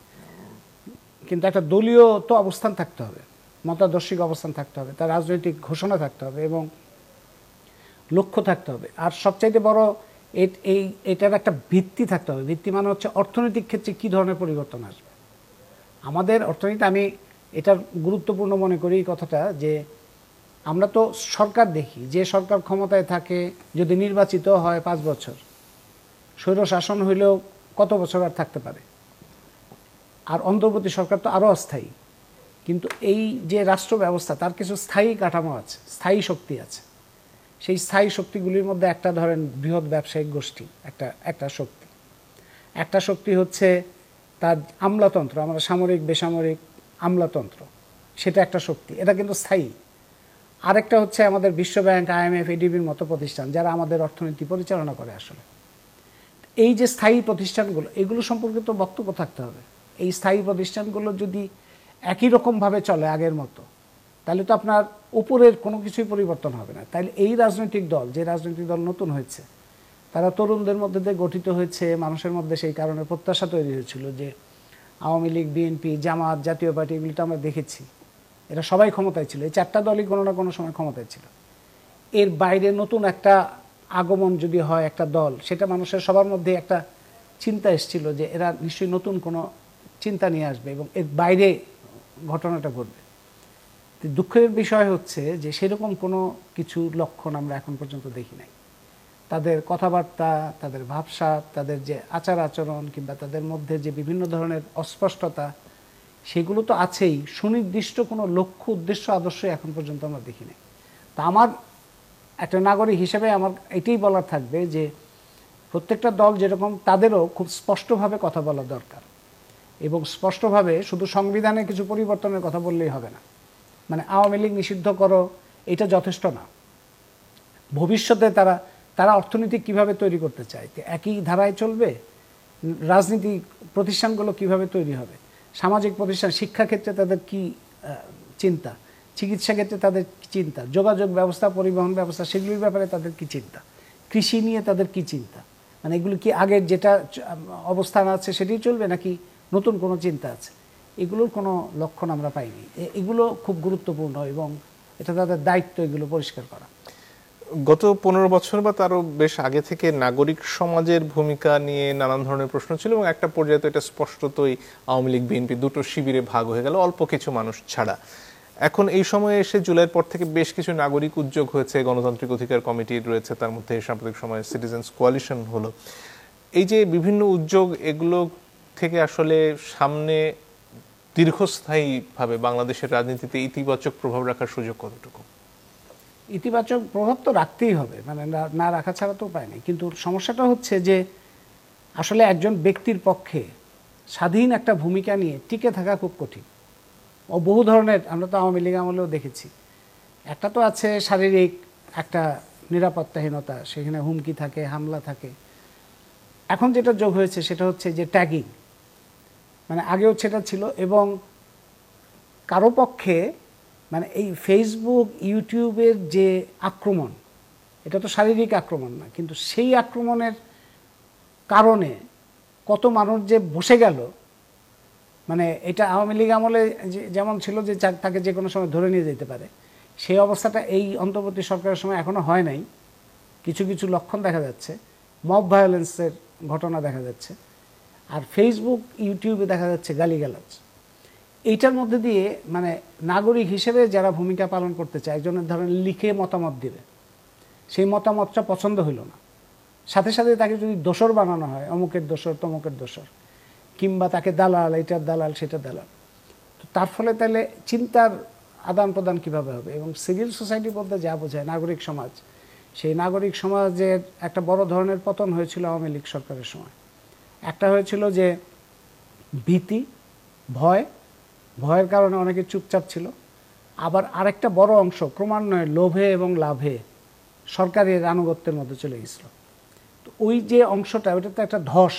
কিন্তু একটা দলীয় তো অবস্থান থাকতে হবে, মতাদর্শিক অবস্থান থাকতে হবে, তার রাজনৈতিক ঘোষণা থাকতে হবে এবং লক্ষ্য থাকতে হবে। আর সবচাইতে বড় এটার একটা ভিত্তি থাকতে হবে। ভিত্তি মানে হচ্ছে অর্থনৈতিক ক্ষেত্রে কী ধরনের পরিবর্তন আসবে আমাদের অর্থনীতি। আমি এটার গুরুত্বপূর্ণ মনে করি এই কথাটা যে আমরা তো সরকার দেখি, যে সরকার ক্ষমতায় থাকে যদি নির্বাচিত হয় 5 বছর, স্বৈরশাসন হইলেও কত বছর আর থাকতে পারে, আর অন্তর্বর্তী সরকার তো আরও অস্থায়ী। কিন্তু এই যে রাষ্ট্র ব্যবস্থা তার কিছু স্থায়ী কাঠামো আছে, স্থায়ী শক্তি আছে। সেই স্থায়ী শক্তিগুলির মধ্যে একটা ধরেন বৃহৎ ব্যবসায়িক গোষ্ঠী একটা শক্তি হচ্ছে তার আমলাতন্ত্র, আমরা সামরিক বেসামরিক আমলাতন্ত্র, সেটা একটা শক্তি, এটা কিন্তু স্থায়ী। আরেকটা হচ্ছে আমাদের বিশ্বব্যাংক, IMF, ADBর মতো প্রতিষ্ঠান যারা আমাদের অর্থনীতি পরিচালনা করে। আসলে এই যে স্থায়ী প্রতিষ্ঠানগুলো, এগুলো সম্পর্কে তো বক্তব্য থাকতে হবে। এই স্থায়ী প্রতিষ্ঠানগুলো যদি একই রকমভাবে চলে আগের মতো, তাহলে তো আপনার উপরের কোনো কিছুই পরিবর্তন হবে না। তাইলে এই রাজনৈতিক দল, যে রাজনৈতিক দল নতুন হয়েছে, তারা তরুণদের মধ্যে দিয়ে গঠিত হয়েছে, মানুষের মধ্যে সেই কারণে প্রত্যাশা তৈরি হয়েছিল যে আওয়ামী লীগ, বিএনপি, জামাত, জাতীয় পার্টি, এগুলি তো আমরা দেখেছি, এরা সবাই ক্ষমতায় ছিল, এই 4টা দলই কোনো না কোনো সময় ক্ষমতায় ছিল। এর বাইরে নতুন একটা আগমন যদি হয় একটা দল, সেটা মানুষের সবার মধ্যে একটা চিন্তা এসেছিল যে এরা নিশ্চয়ই নতুন কোনো চিন্তা নিয়ে আসবে এবং এর বাইরে ঘটনাটা ঘটবে। দুঃখের বিষয় হচ্ছে যে সেরকম কোনো কিছু লক্ষণ আমরা এখন পর্যন্ত দেখি নাই। তাদের কথাবার্তা, তাদের ভাবসাব, তাদের যে আচার আচরণ কিংবা তাদের মধ্যে যে বিভিন্ন ধরনের অস্পষ্টতা, সেগুলো তো আছেই। সুনির্দিষ্ট কোনো লক্ষ্য, উদ্দেশ্য, আদর্শ এখন পর্যন্ত আমরা দেখি নাই। তা আমার একটা নাগরিক হিসেবে আমার এটাই বলার থাকবে যে প্রত্যেকটা দল যেরকম, তাদেরও খুব স্পষ্টভাবে কথা বলা দরকার এবং স্পষ্টভাবে শুধু সংবিধানে কিছু পরিবর্তনের কথা বললেই হবে না, মানে আওয়ামী লীগ নিষিদ্ধ করো, এটা যথেষ্ট না। ভবিষ্যতে তারা অর্থনীতি কিভাবে তৈরি করতে চায়, একই ধারায় চলবে? রাজনীতি প্রতিষ্ঠানগুলো কিভাবে তৈরি হবে? সামাজিক প্রতিষ্ঠান, শিক্ষাক্ষেত্রে তাদের কি চিন্তা, চিকিৎসা ক্ষেত্রে তাদের কি চিন্তা, যোগাযোগ ব্যবস্থা, পরিবহন ব্যবস্থা, সেগুলির ব্যাপারে তাদের কি চিন্তা, কৃষি নিয়ে তাদের কি চিন্তা, মানে এগুলো কি আগের যেটা অবস্থান আছে সেটাই চলবে নাকি নতুন কোনো চিন্তা আছে? এগুলোর কোনো লক্ষণ আমরা পাইনি। এগুলো খুব গুরুত্বপূর্ণ এবং এটা তাদের দায়িত্ব এগুলো পরিষ্কার করা। গত 15 বছর বা তারও বেশ আগে থেকে নাগরিক সমাজের ভূমিকা নিয়ে নানান ধরনের প্রশ্ন ছিল এবং একটা পর্যায়ে তো এটা স্পষ্টতই আওয়ামী লীগ বিএনপি দুটো শিবিরে ভাগ হয়ে গেল, অল্প কিছু মানুষ ছাড়া। এখন এই সময়ে এসে জুলাইয়ের পর থেকে বেশ কিছু নাগরিক উদ্যোগ হয়েছে, গণতান্ত্রিক অধিকার কমিটি রয়েছে, তার মধ্যে সাম্প্রতিক সময়ে সিটিজেন্স কোয়ালিশন হলো। এই যে বিভিন্ন উদ্যোগ, এগুলো থেকে আসলে সামনে দীর্ঘস্থায়ীভাবে বাংলাদেশের রাজনীতিতে ইতিবাচক প্রভাব রাখার সুযোগ কতটুকু? ইতিবাচক প্রভাব তো রাখতেই হবে, মানে না রাখা ছাড়া তো উপায় নেই। কিন্তু সমস্যাটা হচ্ছে যে আসলে একজন ব্যক্তির পক্ষে স্বাধীন একটা ভূমিকা নিয়ে টিকে থাকা খুব কঠিন। ও বহু ধরনের, আমরা তো আওয়ামী লীগ আমলেও দেখেছি। একটা তো আছে শারীরিক একটা নিরাপত্তাহীনতা, সেখানে হুমকি থাকে, হামলা থাকে। এখন যেটা যোগ হয়েছে সেটা হচ্ছে যে ট্যাগিং, মানে আগেও সেটা ছিল। এবং কারো পক্ষে মানে এই ফেসবুক ইউটিউবের যে আক্রমণ, এটা তো শারীরিক আক্রমণ না, কিন্তু সেই আক্রমণের কারণে কত মানুষ যে বসে গেল, মানে এটা আওয়ামী লীগ আমলে যেমন ছিল যে তাকে যে কোনো সময় ধরে নিয়ে যেতে পারে, সেই অবস্থাটা এই অন্তর্বর্তী সরকারের সময় এখনো হয় নাই। কিছু কিছু লক্ষণ দেখা যাচ্ছে, মব ভায়োলেন্সের ঘটনা দেখা যাচ্ছে, আর ফেসবুক ইউটিউবে দেখা যাচ্ছে গালিগালাজ। এইটার মধ্যে দিয়ে মানে নাগরিক হিসেবে যারা ভূমিকা পালন করতে চায়, একজনের ধরেন লিখে মতামত দেবে, সেই মতামতটা পছন্দ হইল না, সাথে সাথে তাকে যদি দোষর বানানো হয়, অমুকের দোষর তমুকের দোষর, কিংবা তাকে দালাল, এটার দালাল সেটার দালাল, তো তার ফলে তাহলে চিন্তার আদান প্রদান কীভাবে হবে? এবং সিভিল সোসাইটি বলতে যা বোঝায় নাগরিক সমাজ, সেই নাগরিক সমাজের একটা বড় ধরনের পতন হয়েছিল আওয়ামী লীগ সরকারের সময়। একটা হয়েছিল যে ভীতি, ভয়ের কারণে অনেকে চুপচাপ ছিল। আবার আরেকটা বড় অংশ ক্রমান্বয়ে লোভে এবং লাভে সরকারের আনুগত্যের মধ্যে চলে গেছিল। তো ওই যে অংশটা, ওইটা তো একটা ধস,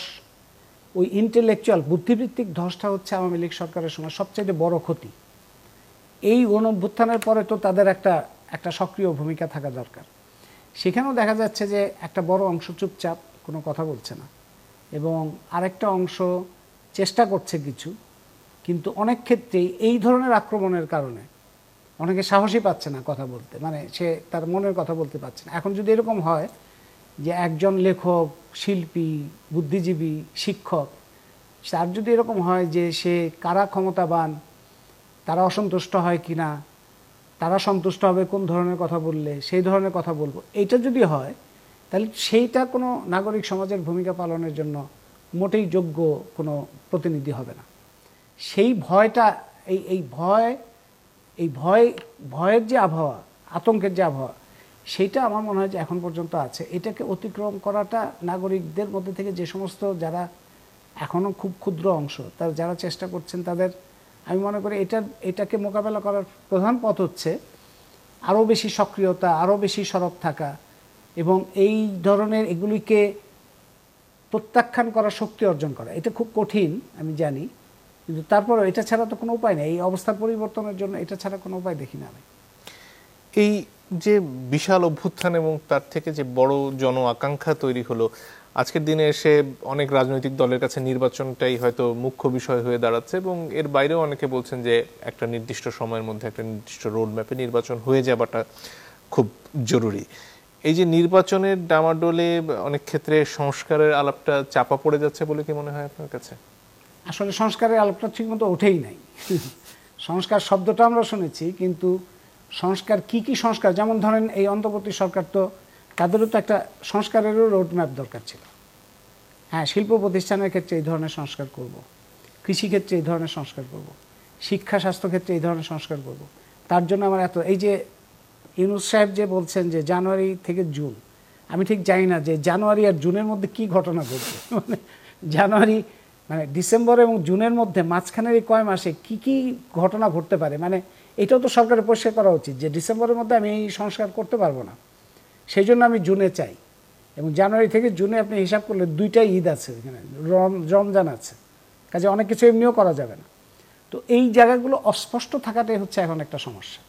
ওই ইন্টেলেকচুয়াল বুদ্ধিবৃত্তিক ধসটা হচ্ছে আওয়ামী লীগ সরকারের সময় সবচেয়ে বড় ক্ষতি। এই গণঅভ্যুত্থানের পরে তো তাদের একটা সক্রিয় ভূমিকা থাকা দরকার। সেখানেও দেখা যাচ্ছে যে একটা বড় অংশ চুপচাপ, কোনো কথা বলছে না, এবং আরেকটা অংশ চেষ্টা করছে কিছু, কিন্তু অনেক ক্ষেত্রেই এই ধরনের আক্রমণের কারণে অনেকে সাহসই পাচ্ছে না কথা বলতে, মানে সে তার মনের কথা বলতে পারছে না। এখন যদি এরকম হয় যে একজন লেখক, শিল্পী, বুদ্ধিজীবী, শিক্ষক, তার যদি এরকম হয় যে সে কারা ক্ষমতাবান, তারা অসন্তুষ্ট হয় কিনা, তারা সন্তুষ্ট হবে কোন ধরনের কথা বললে, সেই ধরনের কথা বলবো, এইটা যদি হয় তাহলে সেইটা কোনো নাগরিক সমাজের ভূমিকা পালনের জন্য মোটেই যোগ্য কোনো প্রতিনিধি হবে না। সেই ভয়টা, ভয়ের যে আবহাওয়া, আতঙ্কের যে আবহাওয়া, সেইটা আমার মনে হয় যে এখন পর্যন্ত আছে। এটাকে অতিক্রম করাটা নাগরিকদের মধ্যে থেকে যে সমস্ত যারা এখনও খুব ক্ষুদ্র অংশ, তারা যারা চেষ্টা করছেন, তাদের আমি মনে করি এটাকে মোকাবেলা করার প্রধান পথ হচ্ছে আরও বেশি সক্রিয়তা, আরও বেশি সরব থাকা, এবং এই ধরনের এগুলিকে প্রত্যাখ্যান করার শক্তি অর্জন করা। এটা খুব কঠিন আমি জানি, কিন্তু তারপরেও এটা ছাড়া তো কোনো উপায় নেই। এই অবস্থার পরিবর্তনের জন্য এটা ছাড়া কোনো উপায় দেখি না আমি। এই যে বিশাল অভ্যুত্থান এবং তার থেকে যে বড় জন আকাঙ্ক্ষা তৈরি হলো, আজকের দিনে এসে অনেক রাজনৈতিক দলের কাছে নির্বাচনটাই হয়তো মুখ্য বিষয় হয়ে দাঁড়াচ্ছে, এবং এর বাইরেও অনেকে বলছেন যে একটা নির্দিষ্ট সময়ের মধ্যে একটা নির্দিষ্ট রোড ম্যাপে নির্বাচন হয়ে যাওয়াটা খুব জরুরি। এই যে নির্বাচনের ডামাডোলে অনেক ক্ষেত্রে সংস্কারের আলাপটা চাপা পড়ে যাচ্ছে বলে কি মনে হয় আপনার কাছে? আসলে সংস্কারের আলাপটা ঠিকমতো ওঠেই নাই। সংস্কার শব্দটা আমরা শুনেছি, কিন্তু সংস্কার কি সংস্কার, যেমন ধরেন এই অন্তর্বর্তী সরকার, তো তাদেরও তো একটা সংস্কারেরও রোডম্যাপ দরকার ছিল। হ্যাঁ, শিল্প প্রতিষ্ঠানের ক্ষেত্রে এই ধরনের সংস্কার করব, কৃষিক্ষেত্রে এই ধরনের সংস্কার করব, শিক্ষা স্বাস্থ্য ক্ষেত্রে এই ধরনের সংস্কার করব। তার জন্য আমার এই যে ইউনূস সাহেব যে বলছেন যে জানুয়ারি থেকে জুন, আমি ঠিক জানি না যে জানুয়ারি আর জুনের মধ্যে কি ঘটনা ঘটবে, মানে জানুয়ারি মানে ডিসেম্বর এবং জুনের মধ্যে মাঝখানের এই কয় মাসে কি ঘটনা ঘটতে পারে, মানে এটাও তো সরকারের পরিষ্কার করা উচিত যে ডিসেম্বরের মধ্যে আমি এই সংস্কার করতে পারবো না, সেই জন্য আমি জুনে চাই। এবং জানুয়ারি থেকে জুনে আপনি হিসাব করলে 2টা ঈদ আছে, এখানে রমজান আছে, কাজে অনেক কিছু এমনিও করা যাবে না। তো এই জায়গাগুলো অস্পষ্ট থাকাটাই হচ্ছে এখন একটা সমস্যা।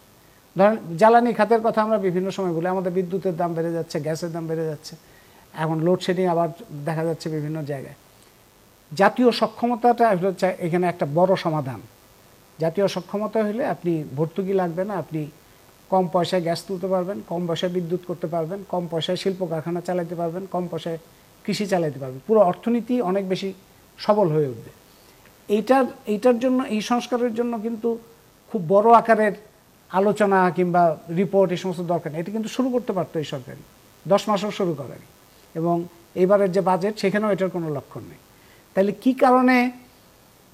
ধরেন জ্বালানি খাতের কথা আমরা বিভিন্ন সময় বলি, আমাদের বিদ্যুতের দাম বেড়ে যাচ্ছে, গ্যাসের দাম বেড়ে যাচ্ছে, এখন লোডশেডিং আবার দেখা যাচ্ছে বিভিন্ন জায়গায়। জাতীয় সক্ষমতাটা হচ্ছে এখানে একটা বড় সমাধান। জাতীয় সক্ষমতা হলে আপনি ভর্তুকি লাগবে না, আপনি কম পয়সায় গ্যাস তুলতে পারবেন, কম পয়সায় বিদ্যুৎ করতে পারবেন, কম পয়সায় শিল্প কারখানা চালাতে পারবেন, কম পয়সায় কৃষি চালাতে পারবেন, পুরো অর্থনীতি অনেক বেশি সবল হয়ে উঠবে। এইটার জন্য, এই সংস্কারের জন্য কিন্তু খুব বড় আকারের আলোচনা কিংবা রিপোর্ট এই সমস্ত দরকার নেই। এটা কিন্তু শুরু করতে পারতো এই সরকারই, 10 মাসও শুরু করেনি। এবং এইবারের যে বাজেট সেখানেও এটার কোনো লক্ষণ নেই। তাহলে কি কারণে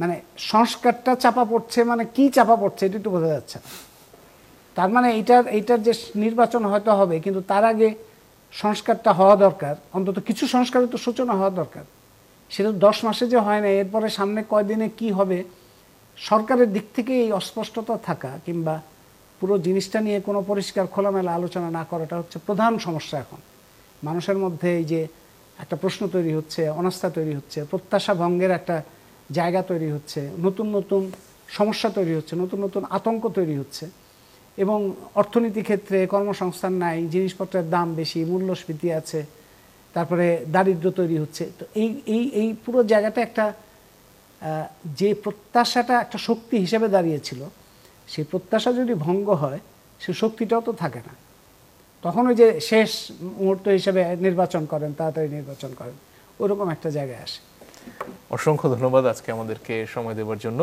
মানে সংস্কারটা চাপা পড়ছে, মানে কি চাপা পড়ছে এটা একটু বোঝা যাচ্ছে না। তার মানে এইটার যে নির্বাচন হয়তো হবে, কিন্তু তার আগে সংস্কারটা হওয়া দরকার, অন্তত কিছু সংস্কারের তো সূচনা হওয়া দরকার। সেটা 10 মাসে যে হয় না, এরপরে সামনে কয়দিনে কি হবে সরকারের দিক থেকে এই অস্পষ্টতা থাকা কিংবা পুরো জিনিসটা নিয়ে কোনো পরিষ্কার খোলামেলা আলোচনা না করাটা হচ্ছে প্রধান সমস্যা। এখন মানুষের মধ্যে এই যে একটা প্রশ্ন তৈরি হচ্ছে, অনাস্থা তৈরি হচ্ছে, প্রত্যাশা ভঙ্গের একটা জায়গা তৈরি হচ্ছে, নতুন নতুন সমস্যা তৈরি হচ্ছে, নতুন নতুন আতঙ্ক তৈরি হচ্ছে। এবং অর্থনীতি ক্ষেত্রে কর্মসংস্থান নাই, জিনিসপত্রের দাম বেশি, মূল্যস্ফীতি আছে, তারপরে দারিদ্র্য তৈরি হচ্ছে। তো এই পুরো জায়গাটা একটা যে প্রত্যাশাটা একটা শক্তি হিসেবে দাঁড়িয়েছিল, সেই প্রত্যাশা যদি ভঙ্গ হয় সেই শক্তিটাও তো থাকে না। তখন ওই যে শেষ মুহূর্ত হিসেবে নির্বাচন করেন, তাড়াতাড়ি নির্বাচন করেন, ওরকম একটা জায়গায় আসে। অসংখ্য ধন্যবাদ আজকে আমাদেরকে সময় দেওয়ার জন্য।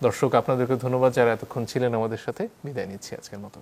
দর্শক আপনাদেরকে ধন্যবাদ যারা এতক্ষণ ছিলেন আমাদের সাথে। বিদায় নিচ্ছি আজকের মতো।